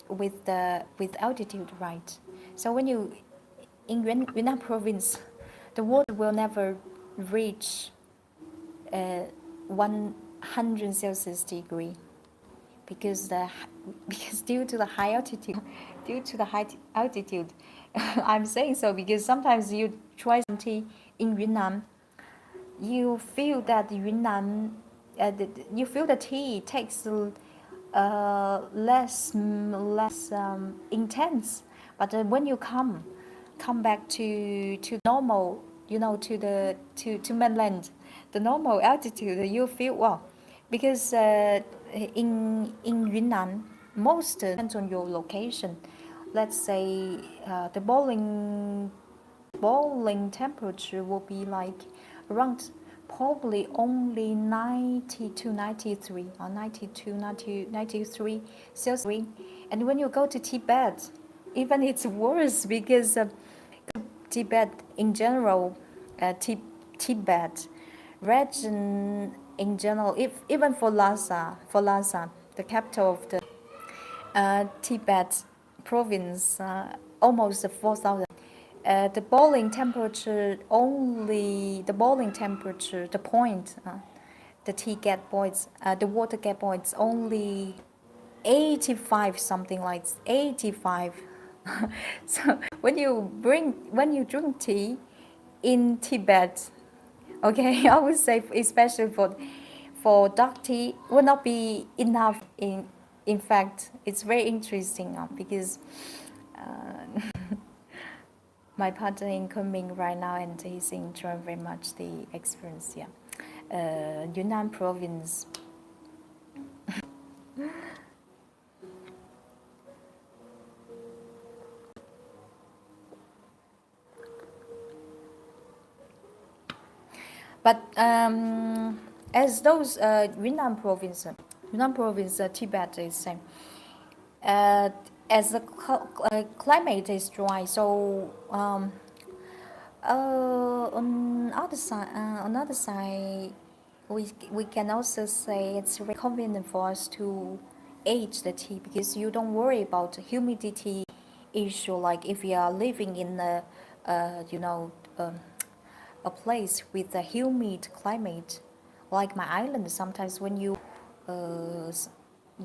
with altitude, right? So when you in Yunnan province, the water will never reach 100 Celsius degree because due to the high altitude. I'm saying so because sometimes you try some tea in Yunnan, you feel that you feel the tea takes less intense, but when you come back to normal, to mainland, the normal altitude, you feel well, because in Yunnan, most depends on your location. Let's say the boiling temperature will be like around probably only 92, 93 or 93 Celsius. And when you go to Tibet, even it's worse because Tibet in general, Tibet region in general, even for Lhasa, the capital of the Tibet province, almost 4,000. The boiling temperature, the point, the tea get boils, the water get boils only 85, something like 85. So when you drink tea in Tibet, okay, I would say especially for dark tea will not be enough. In fact, it's very interesting because my partner incoming right now, and he's enjoying very much the experience. Yeah, Yunnan province. But as those Yunnan province, Tibet is same. As the climate is dry, so on other side, we can also say it's very convenient for us to age the tea because you don't worry about humidity issue. Like if you are living in a place with a humid climate, like my island. Sometimes when uh,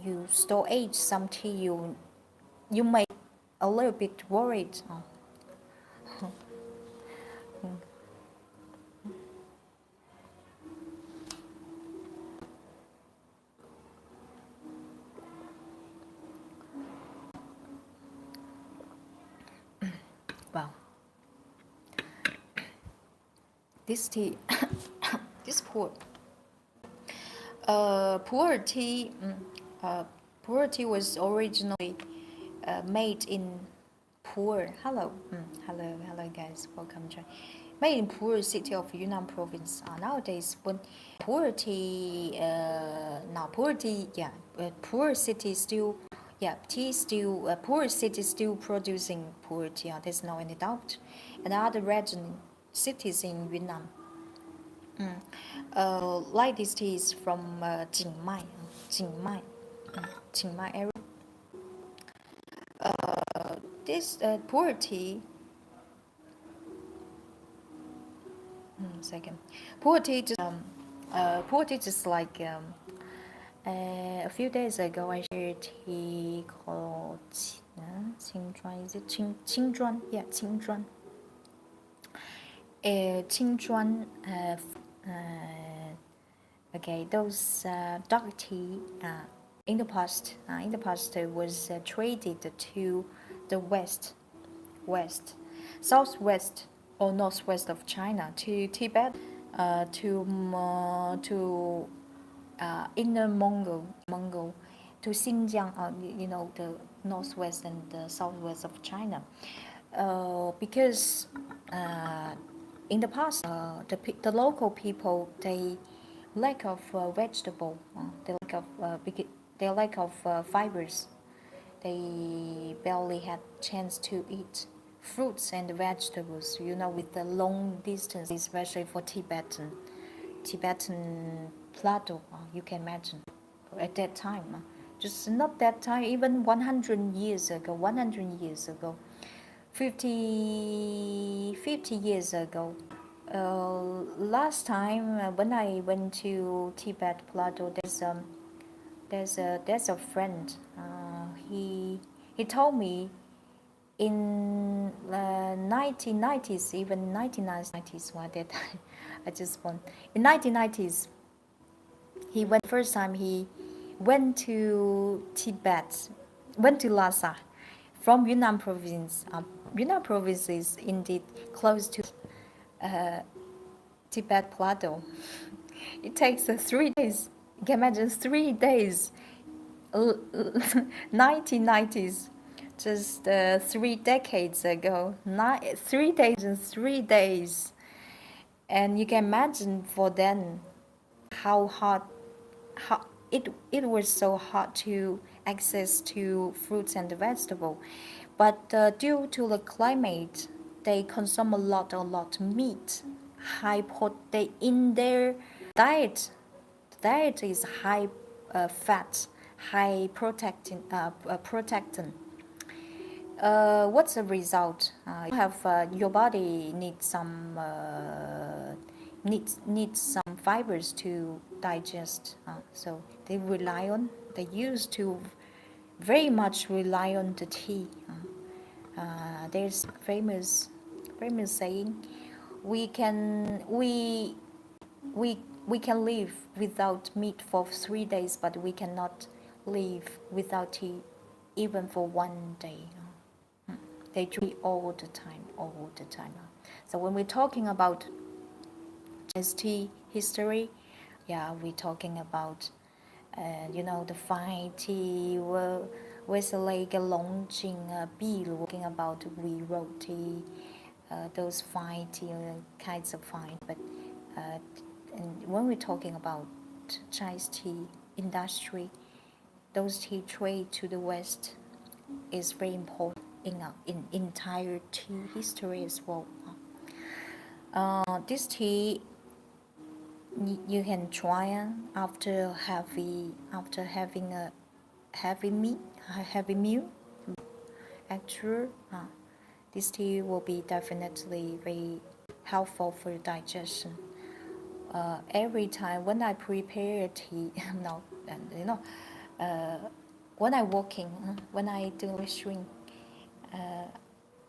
you store age some tea, you may a little bit worried. Wow, this tea, this pu'er tea, pu'er tea was originally made in Puer. Hello guys, welcome. Made in Puer city of Yunnan province. Nowadays, when Puer tea, Puer city still, Puer city still producing Puer tea. There's no any doubt. And other region cities in Yunnan. Like this tea is from Jingmai, Jingmai area. This Puer tea. Second, Puer tea just like a few days ago I shared tea called Qingzhuan. Is it Qingzhuan? Yeah, Qingzhuan. Qingzhuan. Okay, those dark tea in the past was traded to the southwest or northwest of China, to Tibet, to inner Mongol, to Xinjiang, the northwest and the southwest of China, because in the past, the local people, they lack of vegetable, they lack of fibers. They barely had chance to eat fruits and vegetables. With the long distance, especially for Tibetan plateau, you can imagine at that time. Just not that time, even 100 years ago, 50 years ago. Last time when I went to Tibet plateau, there's a friend. He told me in 1990s, even 1990s, what that I just want in 1990s. First time he went to Tibet, went to Lhasa from Yunnan province. Yunnan province is indeed close to Tibet plateau. It takes 3 days. You can imagine 3 days. 1990s, just 3 decades ago. 3 days and 3 days. And you can imagine for then how hard, how it was so hard to access to fruits and vegetable. But due to the climate, they consume a lot meat. They in their diet. The diet is high fat, high protectin. What's the result? You have your body needs some fibers to digest. So they used to very much rely on the tea. There's famous saying, we can live without meat for 3 days, but we cannot live without tea even for 1 day. They drink all the time, all the time. So when we're talking about iced tea history, yeah, we're talking about the fine tea with like a Longjing Bilu, talking about we wrote tea, those fine tea kinds of fine. But and when we're talking about Chinese tea industry, those tea trade to the West is very important in entire tea history as well. This tea you can try after having a heavy meal. Actually, this tea will be definitely very helpful for your digestion. Every time when I prepare tea, no, when I walking, when I do shrink,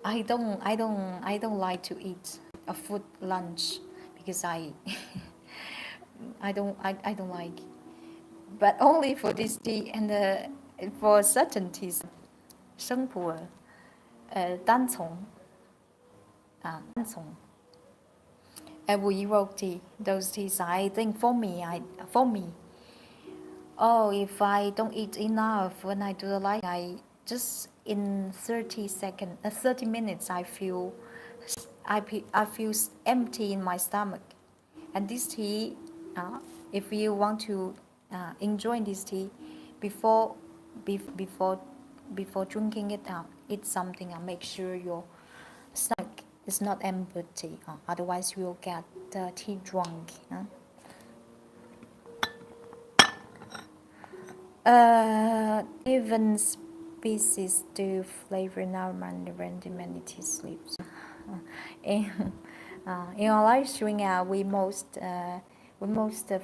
I don't like to eat a food lunch because I don't like. But only for this tea and for certain teas, Sheng Puer, Dancong, and we evoke tea. Those teas, I think for me, oh, if I don't eat enough when I do the light, I just in 30 minutes, I feel empty in my stomach. And this tea, if you want to enjoy this tea, before drinking it, eat something and make sure your stomach is not empty. Otherwise, you will get tea drunk. Even species do flavor and aroma and render many tea sleeps. In our live stream, we most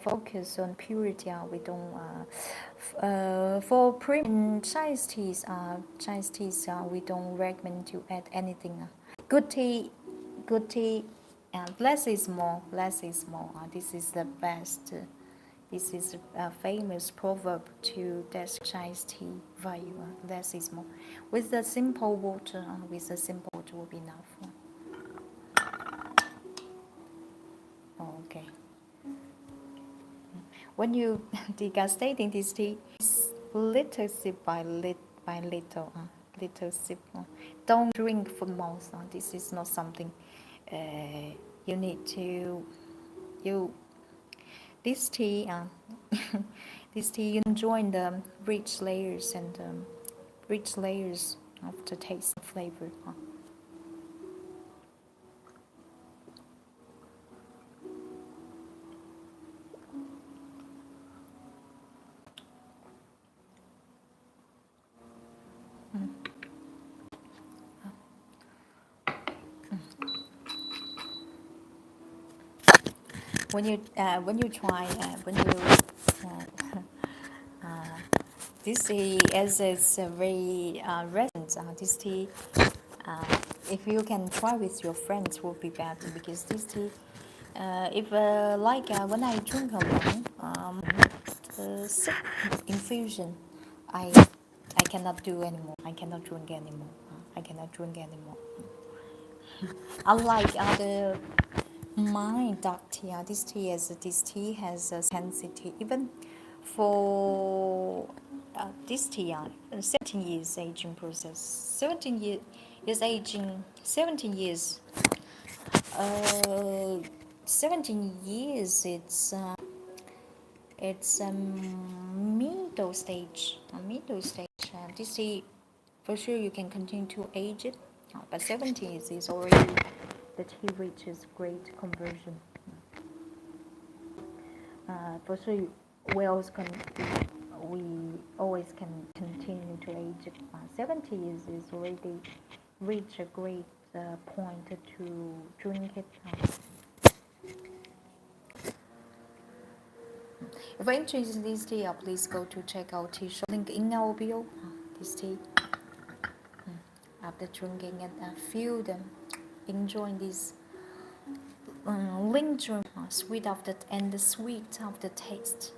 focus on purity. We don't for premium Chinese teas. We don't recommend to add anything. Good tea. Less is more. This is the best. This is a famous proverb to describe Chinese tea value. Less is more. With the simple water, will be enough. Okay. When you degustating this tea, little sip by little sip. Don't drink for mouth. This is not something you need to. This tea, you enjoy the rich layers of the taste and flavor. When you try this tea, as it's very recent, this tea, if you can try with your friends, will be better, because this tea, when I drink alone, sip infusion, I cannot do anymore. I cannot drink anymore. Unlike other my dark tea, this tea has a sensitivity. Even for this tea, 17 years aging process. 17 years. 17 years. It's a middle stage. This tea, for sure, you can continue to age it, but 17 years is already. The tea reaches great conversion. For sure, we always can continue to age it. 70 years is already reach a great point to drink it. If you're interested in this tea, please go to check out tea shop link in our bio. This tea, after drinking it, feel them. Enjoying this lingering sweet and the sweet of the taste.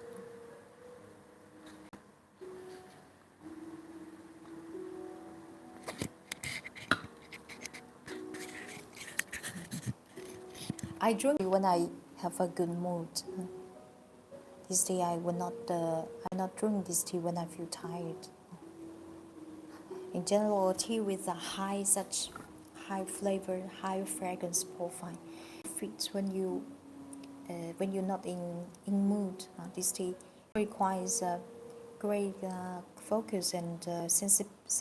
I drink when I have a good mood. This tea I will not drink this tea when I feel tired. In general, tea with a such high flavor, high fragrance profile fits when you're not in mood. This tea requires great focus and sensitivity,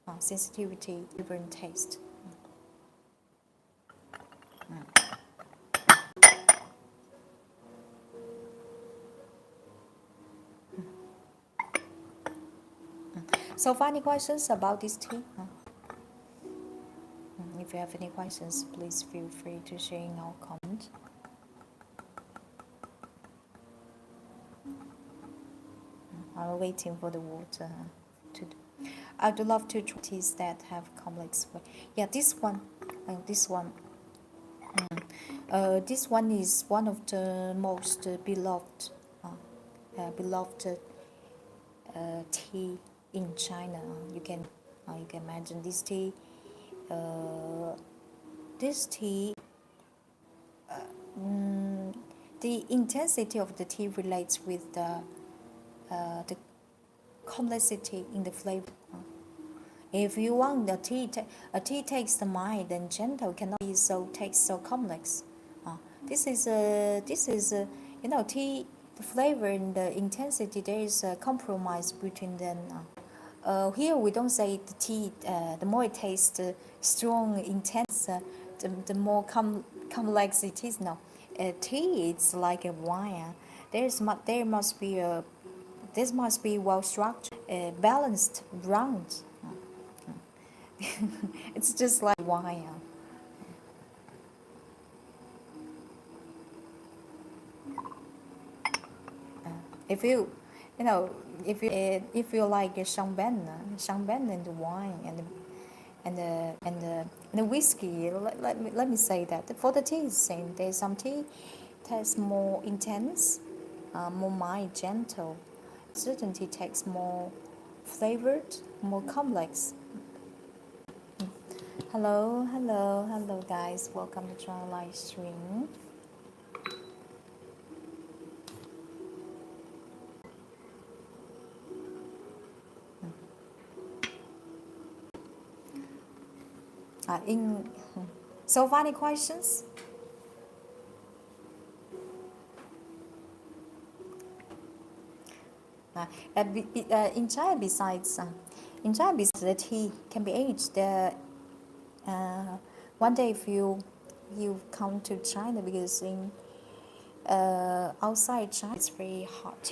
flavor and taste. So, any questions about this tea? If you have any questions, please feel free to share in our comment. I'm waiting for the water to do. I'd love to try teas that have complex flavor. Yeah, this one. This one is one of the most beloved tea in China. You can imagine this tea. The intensity of the tea relates with the complexity in the flavor. If you want a tea takes the mild and gentle, cannot be taste so complex. This is tea, the flavor and the intensity. There is a compromise between them. Here we don't say the tea. The more it tastes strong, intense, the more complex it is. No, tea it's like a wine. This must be well structured, balanced, round. It's just like wine. If you like Sheng and the wine and the whiskey, let me say that for the tea, same. There's some tea tastes more intense, more mild, gentle. Certain tea tastes more flavored, more complex. Hello guys, welcome to our live stream. So any questions? In China, besides the tea can be aged. One day, if you come to China, because in outside China it's very hard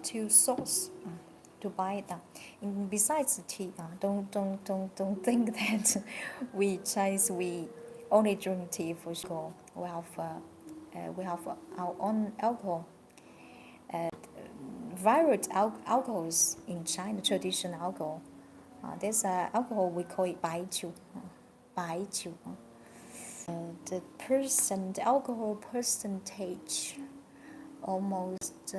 to source to buy it. Besides the tea, don't think that we Chinese we only drink tea for sure. We have our own alcohol. Various alcohols in China, traditional alcohol. There's alcohol we call it baiqiu. The alcohol percentage almost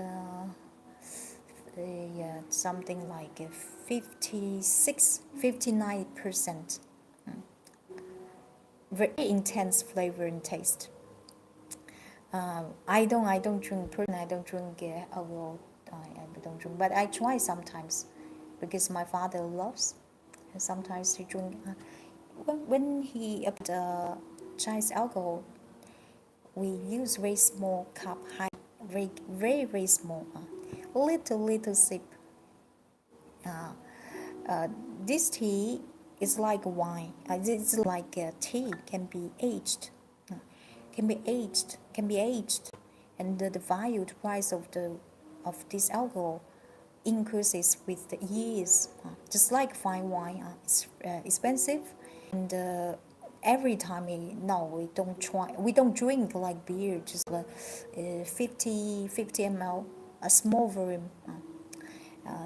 something like 59%. Very intense flavor and taste. I don't drink alcohol. I don't drink, but I try sometimes because my father loves. And sometimes he drink. When he Chinese alcohol, we use very small cup, very small, little sip. This tea is like wine. It's like tea can be aged, and the value, the price of this alcohol increases with the years. Just like fine wine, it's expensive, and every time we don't drink like beer, just 50 ml, a small volume.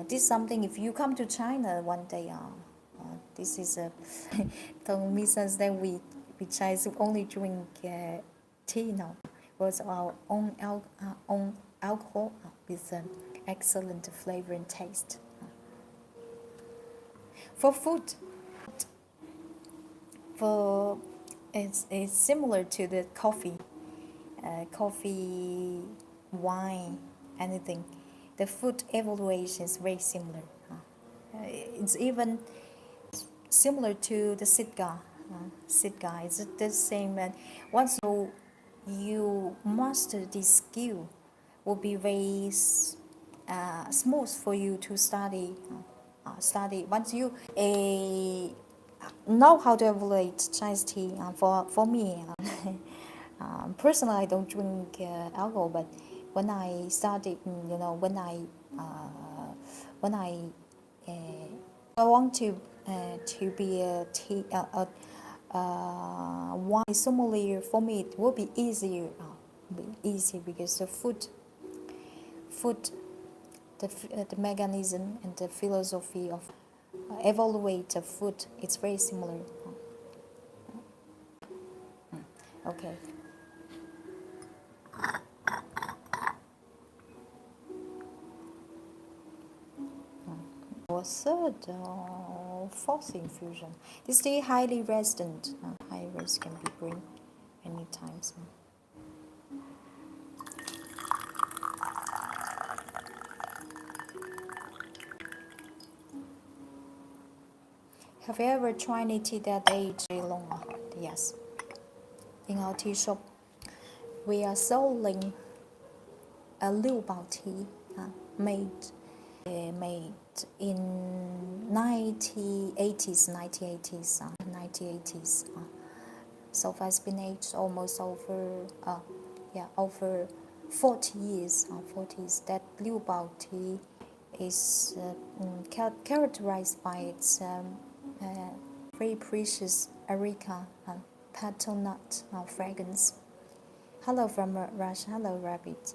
This is something, if you come to China one day, this is don't misunderstand. We Chinese only drink tea now. Was our own alcohol with excellent flavor and taste. For food, for it's similar to the coffee, coffee, wine, anything. The food evaluation is very similar. It's even similar to the cigar. Cigar is the same. And once you master this skill, will be very smooth for you to study. Study once you know how to evaluate Chinese tea. For me, personally, I don't drink alcohol, but when I started, when I want to be a tea wine sommelier, for me it will be easier. Because the food, the mechanism and the philosophy of evaluate the food, it's very similar. Okay. Third, fourth infusion. This tea highly resistant. High risk can be brewed anytime. Have you ever tried any tea that aged very long? Yes. In our tea shop, we are selling a Liu Bao tea made in 1980s. So far, it's been aged almost over 40 years. 40 years. That Liu Bao tea is characterized by its very precious areca petal nut fragrance. Hello from Russia. Hello, Rabbit.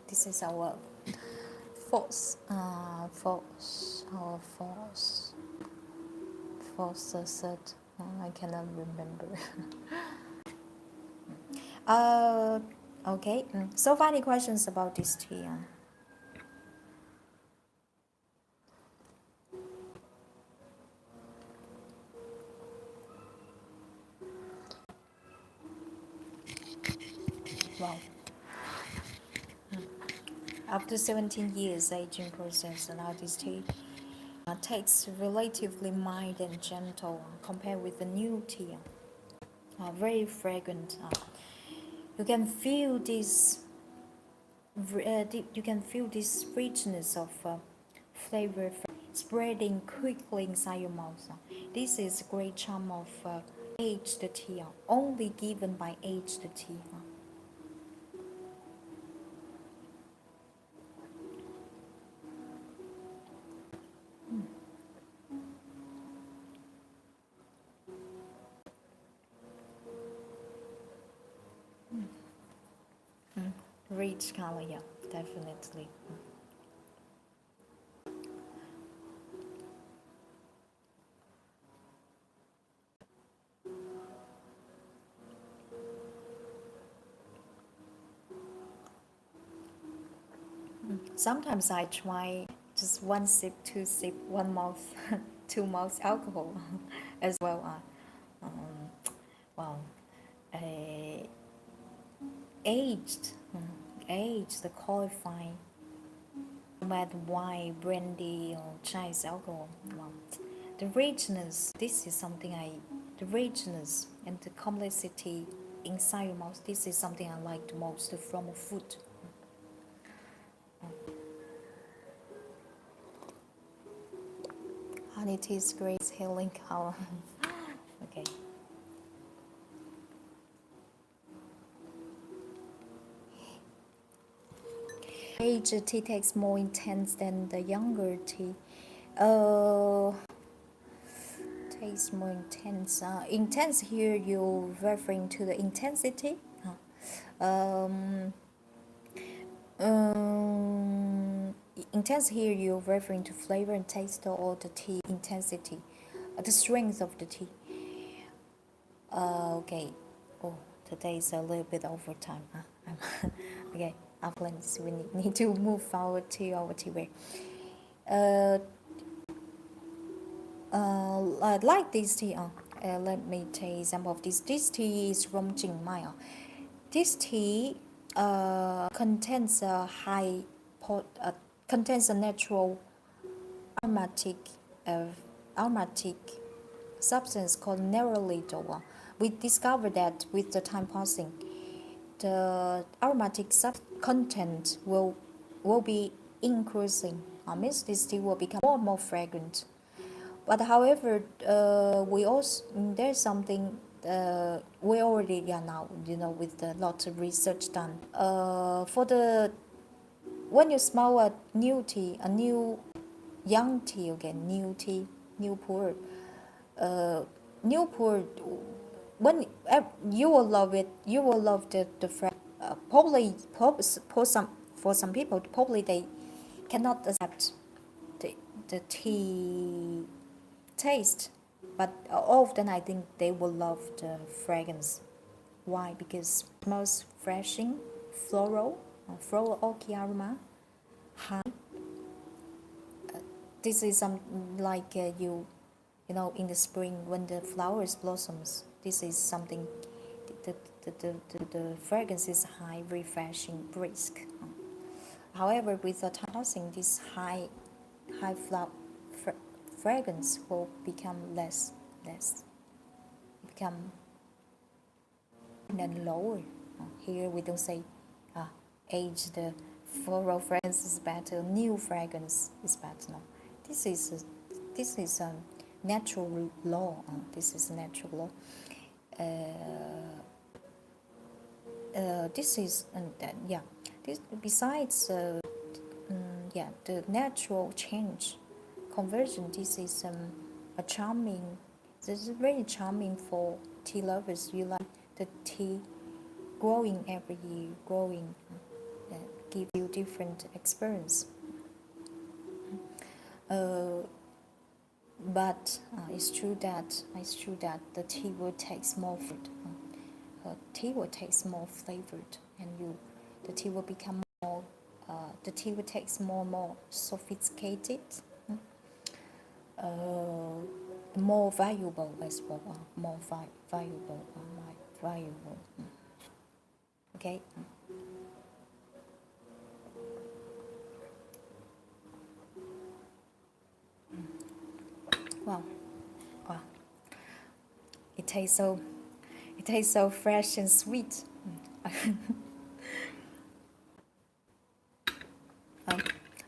This is our fourth third. I cannot remember. Okay. So, any questions about this tea? Wow. After 17 years aging process, now this tea tastes relatively mild and gentle compared with the new tea. Very fragrant. You can feel this. You can feel this richness of flavor spreading quickly inside your mouth. This is a great charm of aged tea, only given by aged tea. Rich color, yeah, definitely. Sometimes I try just one sip, two sip, one mouth, two mouths alcohol as well. Well, aged, the qualifying, no matter wine, brandy, or Chinese alcohol. Well, the richness. This is something the richness and the complexity inside your mouth. This is something I like the most from food. Honey tea is great healing power. Okay. Aged tea tastes more intense than the younger tea. Tastes more intense. Intense here, you're referring to the intensity. Intense here, you're referring to flavor and taste or the tea intensity, the strength of the tea. Okay. today is a little bit overtime. Okay, our plans we need to move forward to our tea. Like this tea. Let me take example of this. This tea is from Jingmai. This tea contains contains a natural aromatic aromatic substance called Nerolidol. We discovered that with the time passing, the aromatic content will be increasing. Means this tea will become more and more fragrant. But however, we also there's something we already now with a lot of research done. For the when you smell a new tea, a new young tea again, new tea, new pu'er, new pu'er. When you will love it, you will love the fragrance. Probably for some people, probably they cannot accept the tea taste, but often I think they will love the fragrance. Why? Because it smells refreshing, floral orchid aroma, high. This is some like you know in the spring when the flowers blossoms. This is something. The fragrance is high, refreshing, brisk. However, with the time passing, this high fragrance will become less, become and lower. Here we don't say age the floral fragrance is better, new fragrance is better. No, this is a natural law. This is natural law. This is This besides the natural change conversion. This is a charming. This is very charming for tea lovers. You like the tea growing every year, give you different experience. But it's true that the tea will taste more food. Tea will taste more flavored, and the tea will become more. The tea will taste more and more sophisticated, more valuable as well. More valuable. Okay. Wow. It tastes so fresh and sweet.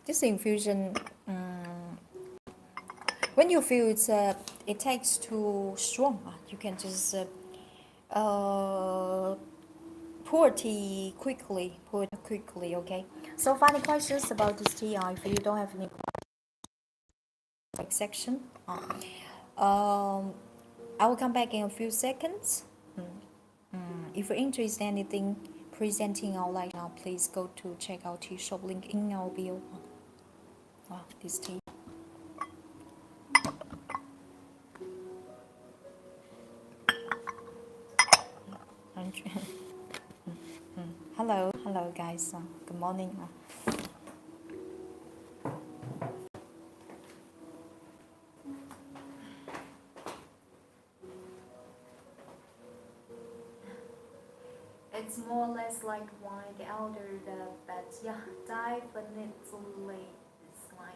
This infusion, when you feel it takes too strong, you can just pour tea quickly. Okay. So, final questions about this tea. If you don't have any section, I will come back in a few seconds. If you're interested in anything presenting our light now, please go to check out tea shop link in our bio. Wow, this tea. Hello guys. Good morning. It's more or less like wine, the elder, but yeah, definitely it's like.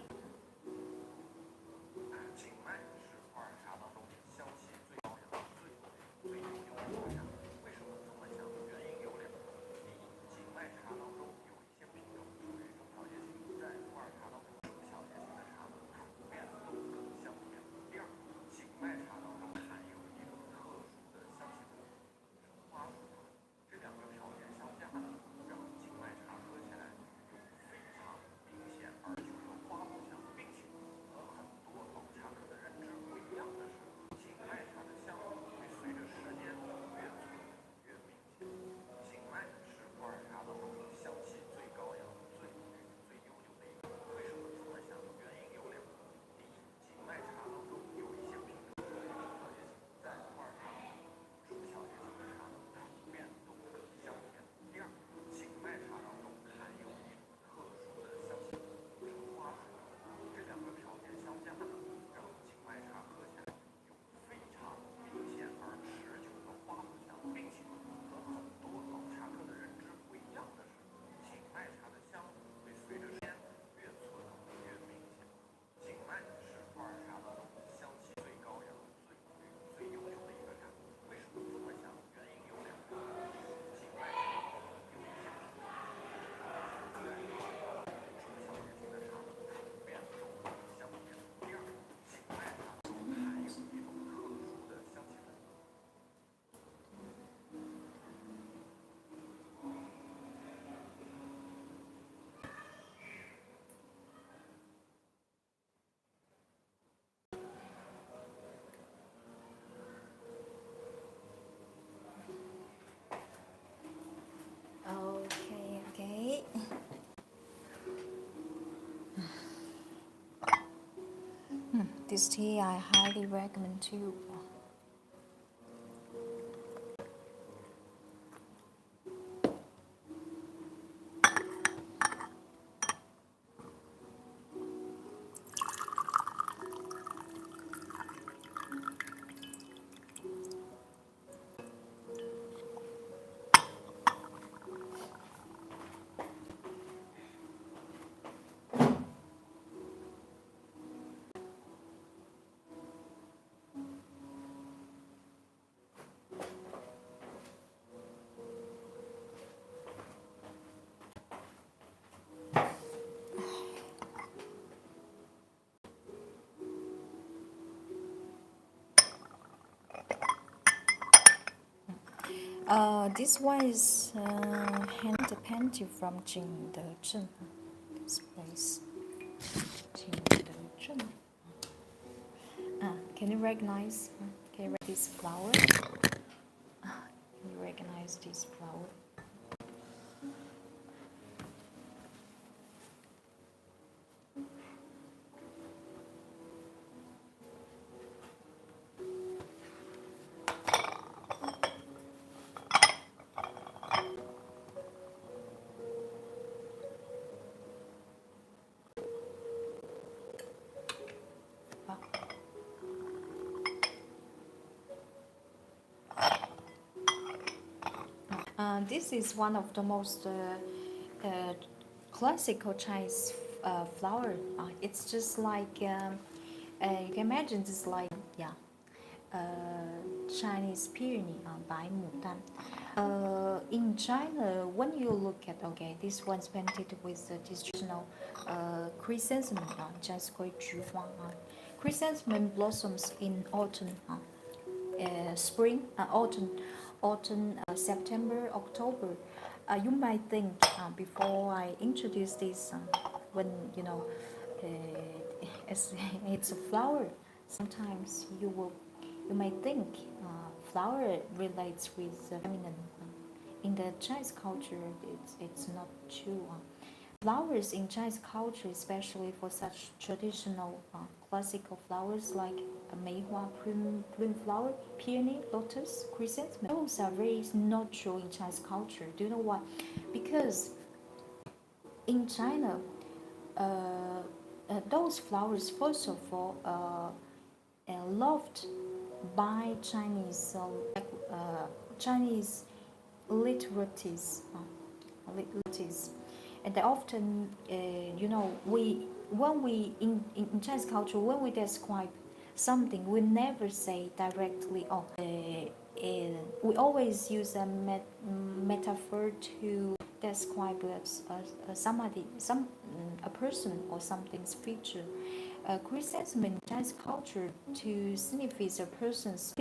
This tea I highly recommend too. This one is hand painted from Jingmai, this place. Jingmai. Can you recognize? Can you recognize this flower? Can you recognize this flower? This is one of the most classical Chinese flower. It's just like you can imagine this like Chinese peony, Bai Mudan. In China, when you look at this one's painted with this traditional chrysanthemum, just called Juhuang. Chrysanthemum blossoms in autumn, spring, autumn, September, October. You might think before I introduce this, when it's a flower. Sometimes you might think flower relates with feminine. In the Chinese culture, it's not true. Flowers in Chinese culture, especially for such traditional classical flowers like meihua, plume flower, peony, lotus, chrysanthemum, those are very natural in Chinese culture. Do you know why? Because in China, those flowers, first of all, loved by Chinese literates, and they often, when we in Chinese culture, when we describe something, we never say directly, we always use a metaphor to describe a person or something's feature. Chrysanthemum in Chinese culture to signify a person's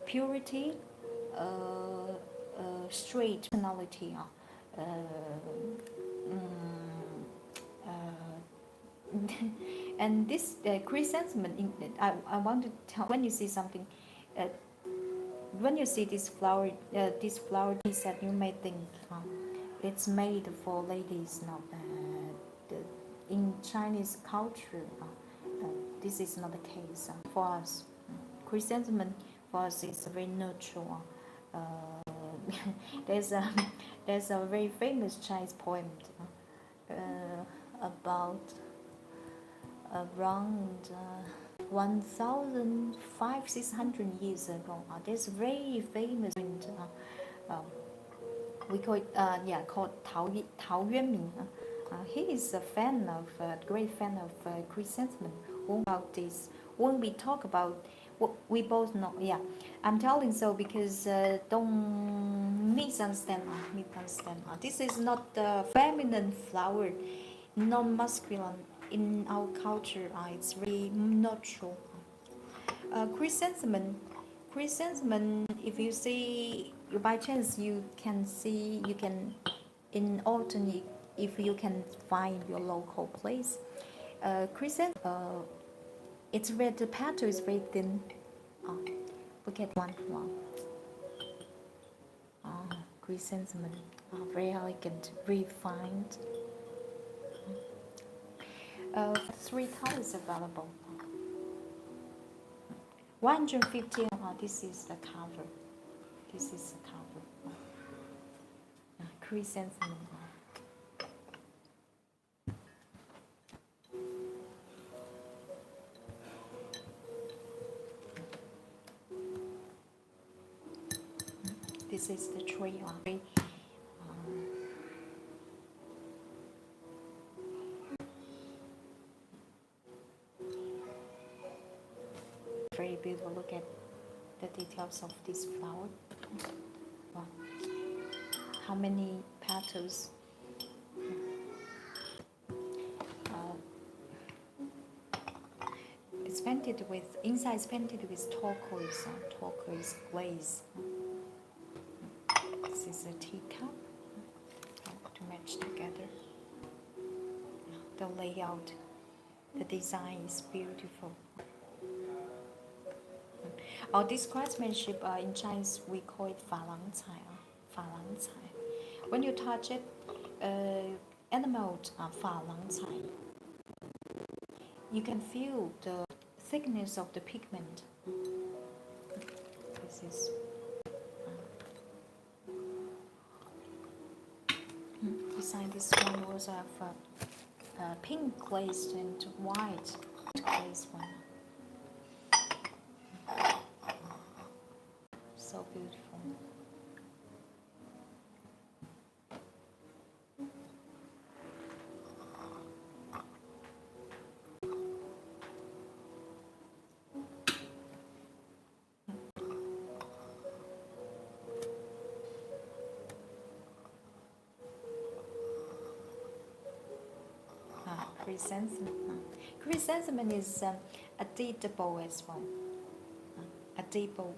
purity, straight personality. And this chrysanthemum, I want to tell, when you see something, when you see this flower that you may think it's made for ladies. No, in Chinese culture, this is not the case. For us, chrysanthemum for us is very neutral. There's a very famous Chinese poem about around 1,500-600 years ago. There's a very famous poem. We call it called Tao Yuanming. He is a great fan of chrysanthemum. About this, when we talk about what we both know, I'm telling so because don't misunderstand. This is not the feminine flower, not masculine in our culture. It's very natural. Chrysanthemum. If you see, by chance you can in autumn, if you can find your local place, chrysanthemum. The petal is very thin. Look at one flower. Chrysanthemum, very elegant, refined. 3 colors available. 150. This is the cover. This is the cover. Chrysanthemum. This is the tree. Very beautiful. Look at the details of this flower. Wow. How many petals? It's painted with, inside is painted with turquoise glaze. This is a teacup to match together. The layout, the design is beautiful. This craftsmanship in Chinese we call it 珐琅彩. When you touch it, enameled 珐琅彩, you can feel the thickness of the pigment. This is beside this one was a pink glazed and white glazed one. So beautiful. Chrysanthemum is edible as well. Edible.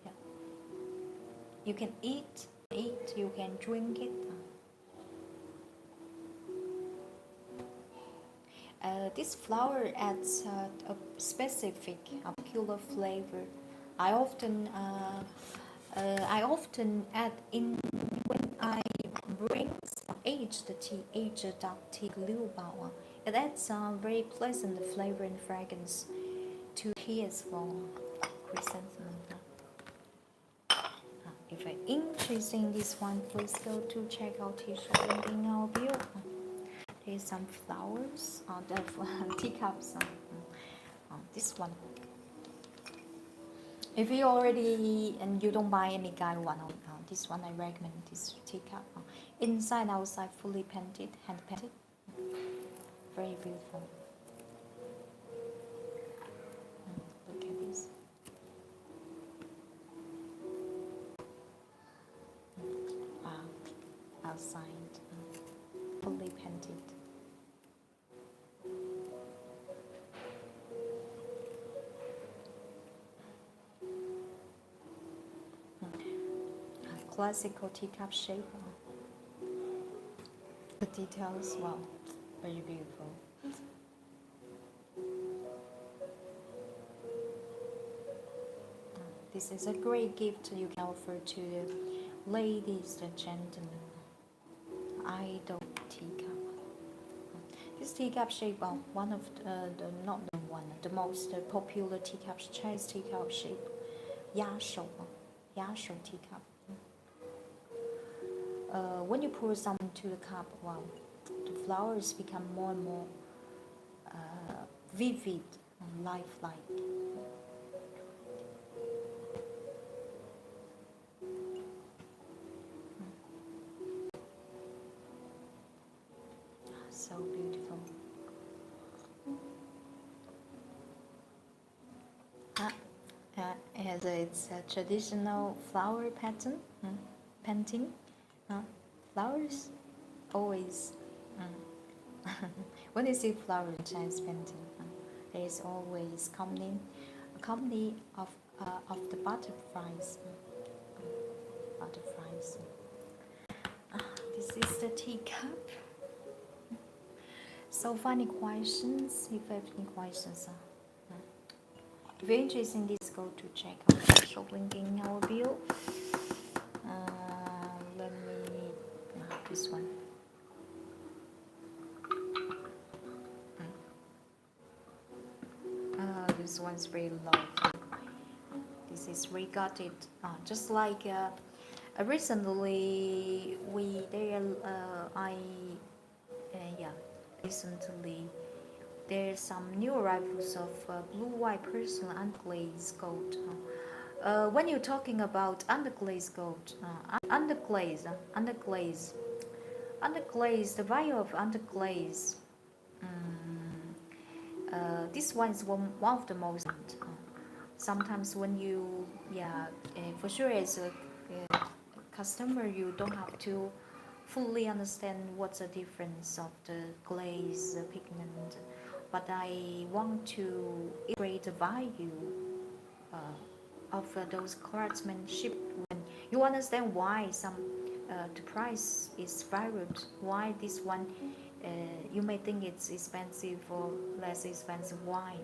Yeah. You can eat, you can drink it. This flower adds a specific, peculiar flavor. I often add in when I bring some aged dark tea, Liu Bao. It adds a very pleasant flavor and fragrance to tea as well. Chrysanthemum. If you're interested in this one, please go to check out tea shop link in our bio. There's some flowers on the teacups. This one. If you already and you don't buy any guy one, this one I recommend this teacup. Inside, outside, fully painted, hand painted. Very beautiful. Look at this. Wow, outside, fully painted. Classical teacup shape. The details, wow, very beautiful. This is a great gift you can offer to the ladies, the gentlemen. Idol teacup. This teacup shape, one of the most popular teacup, Chinese teacup shape, Yashou teacup. When you pour some into the cup, wow, the flowers become more and more vivid and lifelike. So beautiful. It's a traditional flower pattern, painting. Flowers always. When you see flower in Chinese painting, there is always company of the butterflies. This is the teacup. So funny questions. If you have any questions, if you're interested in this, go to check out the shop link in our bio. Let me this one. This one's very lovely. This is regarded just like recently recently there's some new arrivals of blue white personal underglaze gold. When you're talking about underglaze gold, underglaze, the value of underglaze. This one is one of the most. Sometimes when you, for sure as a customer, you don't have to fully understand what's the difference of the glaze pigment, but I want to illustrate the value of those craftsmanship. When you understand why the price is varied, why this one you may think it's expensive or less expensive. Why?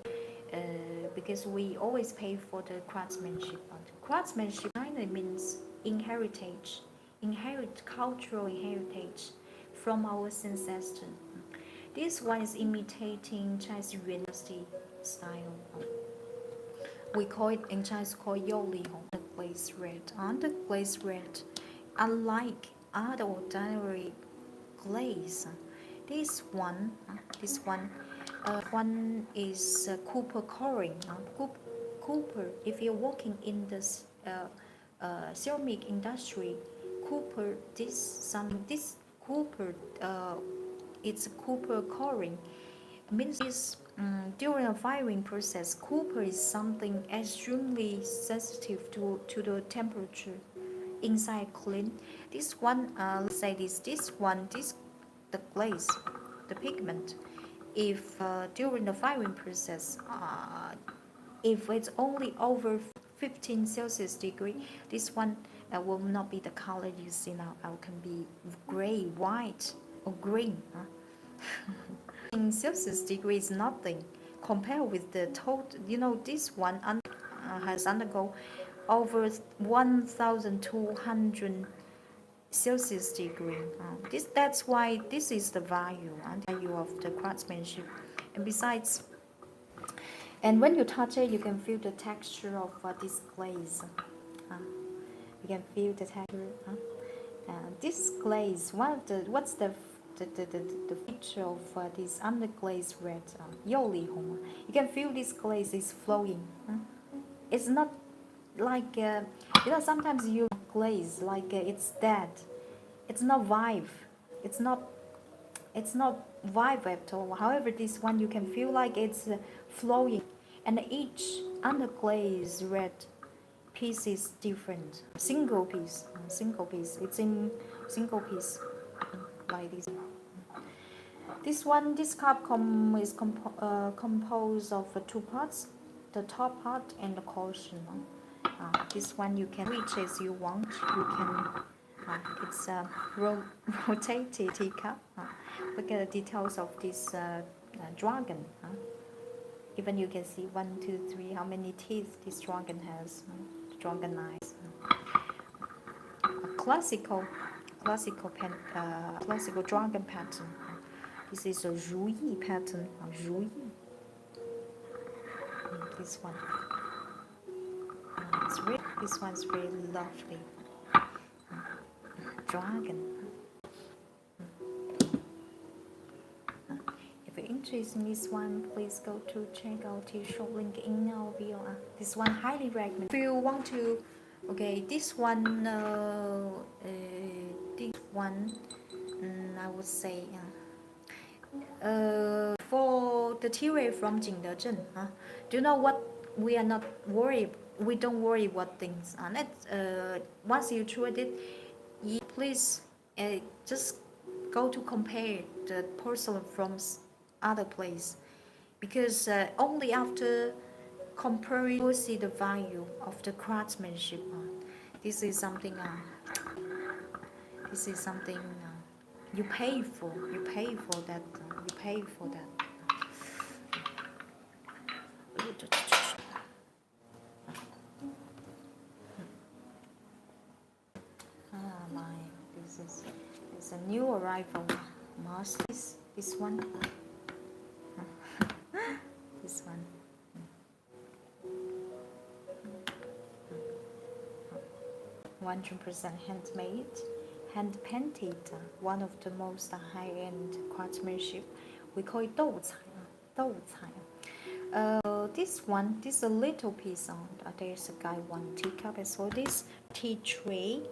Because we always pay for the craftsmanship. Craftsmanship kind of means cultural heritage from our ancestors. This one is imitating Chinese university style. We call it in Chinese called Yoli underglaze red. Underglaze red, unlike other ordinary glaze, this one is copper coloring. Copper. If you're working in this ceramic industry, copper. This copper. It's copper coloring. Means this during a firing process, copper is something extremely sensitive to the temperature inside clean. This one, let's say the glaze, the pigment. If during the firing process, if it's only over 15 Celsius degree, this one will not be the color you see now. It can be gray, white, or green. 15 Celsius degree is nothing compared with the total. This one has undergone over 1,200 Celsius degree. That's why this is the value of the craftsmanship. And besides, and when you touch it, you can feel the texture of this glaze. You can feel the texture. This glaze, what's the feature of this underglaze red, Yoli Hong? You can feel this glaze is flowing. It's not like sometimes you glaze like it's dead. It's not vibe. It's not vibe at all. However, this one you can feel like it's flowing, and each underglaze red piece is different. Single piece. It's in single piece like this. This cup is composed of two parts, the top part and the cushion. This one you can reach as you want. You can. It's a rotated teacup. Look at the details of this dragon. Even you can see 1, 2, 3 how many teeth this dragon has. Dragon eyes. A classical dragon pattern. This is a Ruyi pattern. Ruyi. This one. This one's really lovely. Dragon. If you're interested in this one, please go to check out the shop link in our video. This one highly recommend. If you want to, this one, I would say, for the theory from Jingmai, do you know what we are not worried? We don't worry what things. Once you tried it, please just go to compare the porcelain from other place, because only after comparing you will see the value of the craftsmanship. This is something. You pay for. You pay for that. You pay for that. It's a new arrival. This one. This one. 100% handmade, hand painted, one of the most high-end craftsmanship. We call it 豆彩, 豆彩. This one, this is a little piece on. There's a guy one teacup as well. This tea tray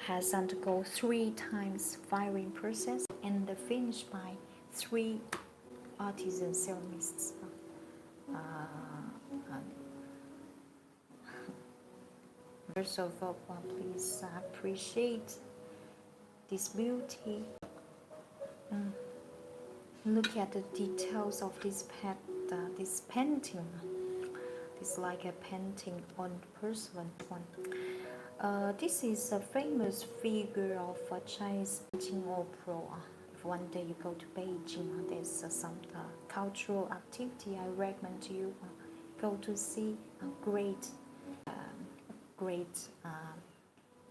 has undergone 3 times firing process and finished by 3 artisan ceramists. First of all, please appreciate this beauty. Look at the details of this this painting. It's like a painting on porcelain one. This is a famous figure of a Chinese painting opera. If one day you go to Beijing, there's some cultural activity I recommend you go to see a great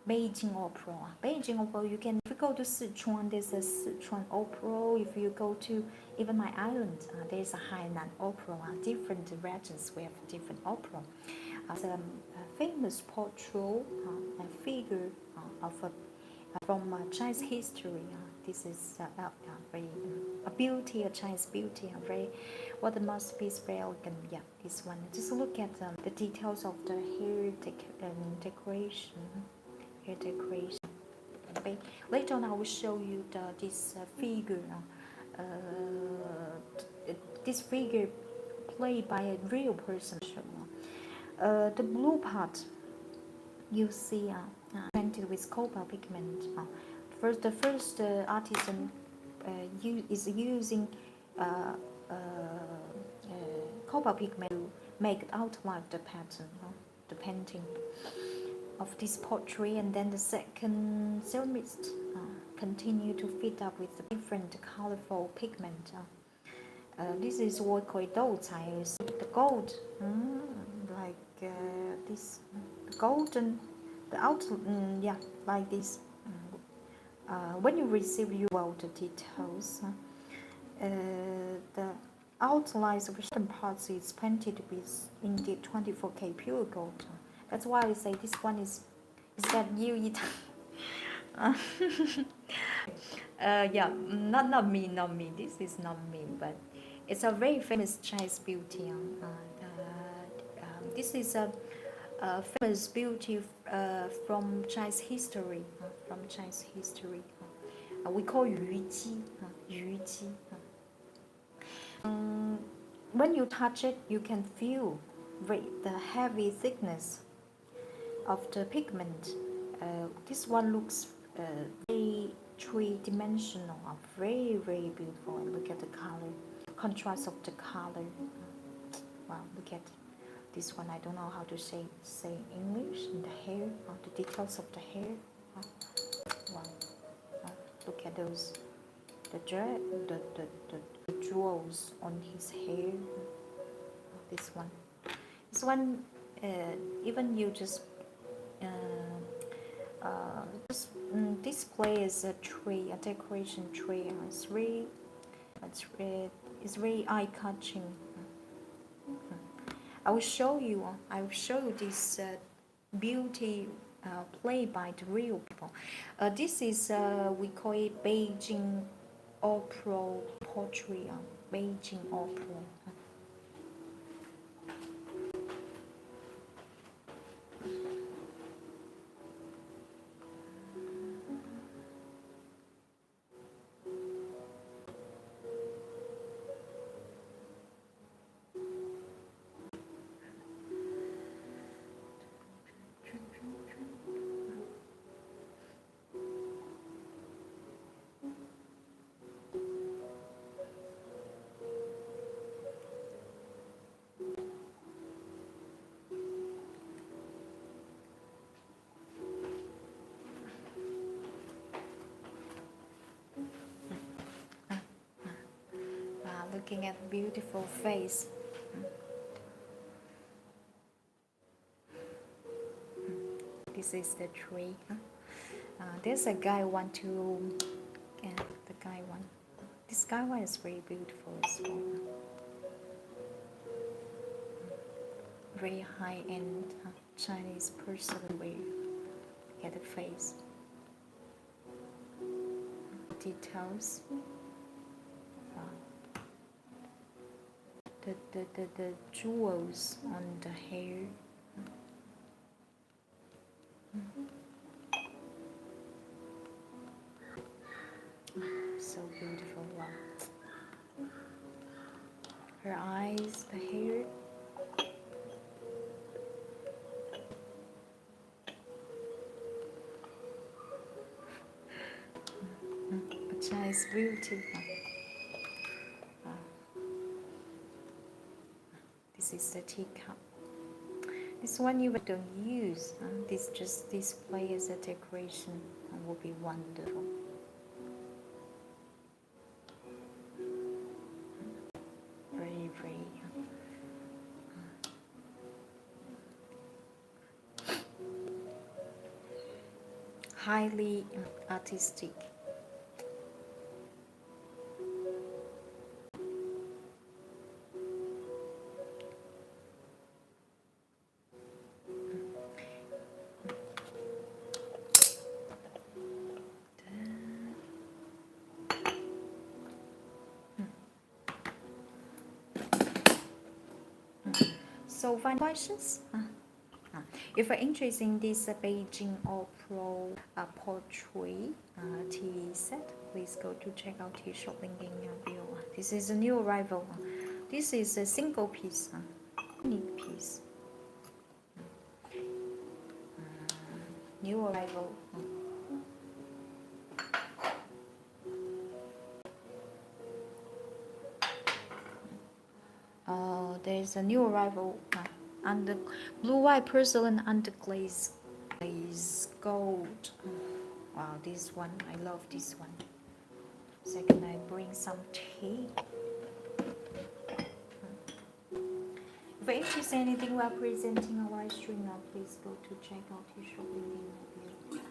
Beijing opera. Beijing opera, you can, if you go to Sichuan, there's a Sichuan opera. If you go to even my island, there's a Hainan opera. Different regions, we have different opera. The famous portrait, a figure of from Chinese history. This is a beauty, a Chinese beauty, a very, what the masterpiece, very elegant. Yeah, this one. Just look at the details of the hair decoration. Hair decoration. Okay. Later on, I will show you this figure. This figure played by a real person. The blue part you see painted with cobalt pigment. The first artisan is using cobalt pigment to make the outline of the pattern, the painting of this portrait, and then the second ceramist continue to fit up with the different colorful pigment. This is what we call 豆彩, the gold, like this golden, the out, yeah, like this. When you receive the details, the outlines of certain parts is painted with indeed 24K pure gold. That's why I say this one is that you eat. Yeah, not me. This is not me, but it's a very famous Chinese beauty. This is a famous beauty from Chinese history. We call 鱼姬. When you touch it, you can feel the heavy thickness of the pigment. This one looks very three-dimensional, very beautiful. And look at the color, contrast of the color. Wow, look at this one. I don't know how to say English. The hair, the details of the hair. Wow, look at those, the jewels on his hair. This one, even you just display as a tree, a decoration tree. It's very eye-catching. I will show you this beauty played by the real people. This is we call it Beijing opera portrait. Beijing opera. Looking at beautiful face. This is the tree. There's a guy want to, the guy one. This guy one is very beautiful as well. Very high-end Chinese porcelain ware. at the face. Details. The jewels on the hair. So beautiful. Wow. Her eyes, the hair. Nice beauty. This is the teacup. This one you don't use. This just display as a decoration and will be wonderful. Very, very. Highly artistic. So final questions. If you're interested in this Beijing or Pro portrait tea set, please go to check out tea shop link in your bio. This is a new arrival. This is a single piece, unique piece. New arrival. There's a new arrival under blue white porcelain underglaze gold. Wow, this one, I love this one. Second, I bring some tea. If you're interested in anything we are presenting a live stream now, please go to check out tea shop link in my bio.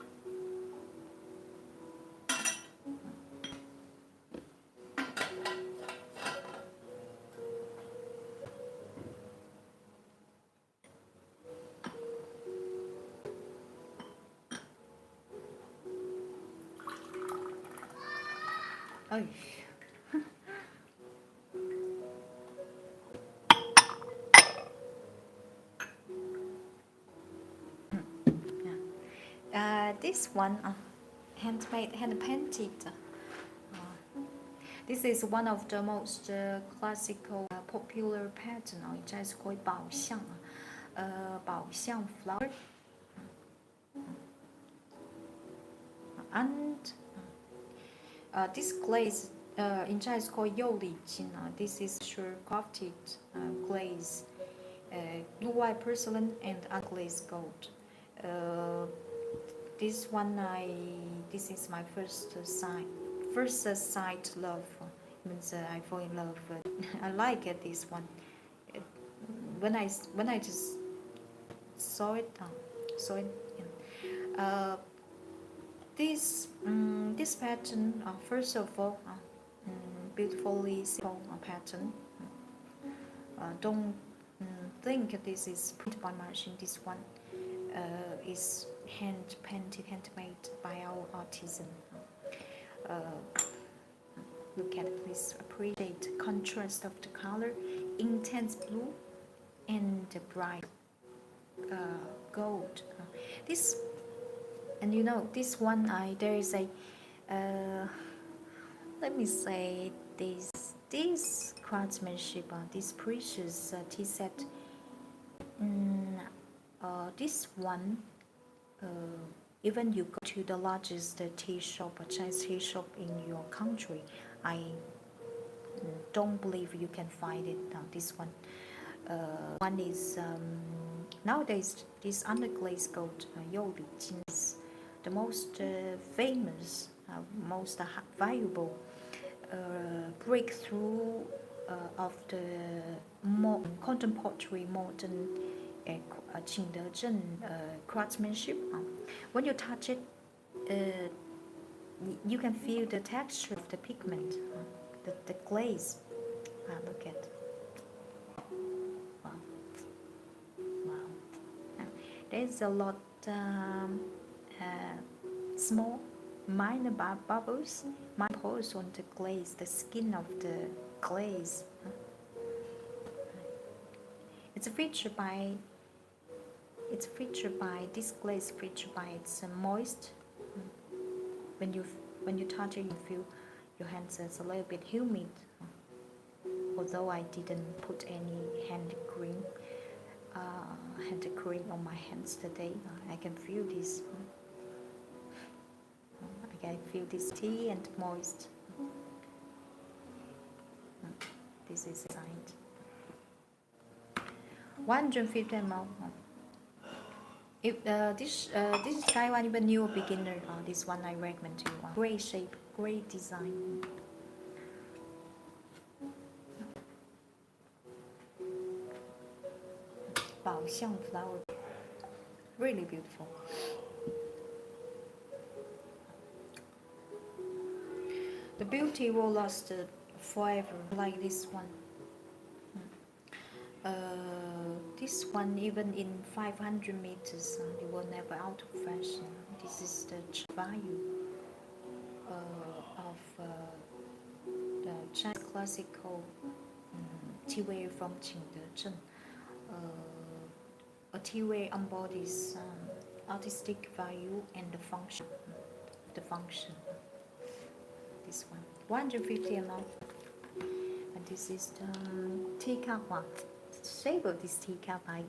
Oh. This one, handmade, hand painted. This is one of the most classical, popular pattern. It is called 宝相, 宝相 flower. And this glaze in China is called 釉里金. This is sure crafted glaze, blue white porcelain and unglazed gold. This one this is my first sight love. Means I fall in love. I like this one. When I just saw it, this pattern, first of all, beautifully simple pattern. Don't think this is printed by machine. This one is hand painted, handmade by our artisan. Look at it, please appreciate the contrast of the color, intense blue and bright gold. This, and you know, this one, there is a let me say this craftsmanship, this precious tea set. This one, even you go to the largest tea shop, Chinese tea shop in your country, I don't believe you can find it. This one, one is nowadays this underglaze gold, 釉里金 is the most famous, most valuable breakthrough of the contemporary modern Qingdezhen craftsmanship. When you touch it, you can feel the texture of the pigment, the glaze. Look at. Wow. Wow. There's a lot small minor bubbles, minor pores on the glaze, the skin of the glaze. It's featured by this glaze featured by its moist. When you touch it, you feel your hands is a little bit humid. Although I didn't put any hand cream on my hands today, I can feel this. I can feel this tea and moist. This is signed. 150 ml. If this guy one even new beginner, this one I recommend to you. Great shape, great design. Sheng flower, really beautiful. The beauty will last forever, like this one. This one, even in 500 meters, it will never out of fashion. This is the value of the Chinese classical tea from Qing. A tea embodies artistic value and the function. This one, 150 ml. And this is the tea cup one. The shape of this tea cup, I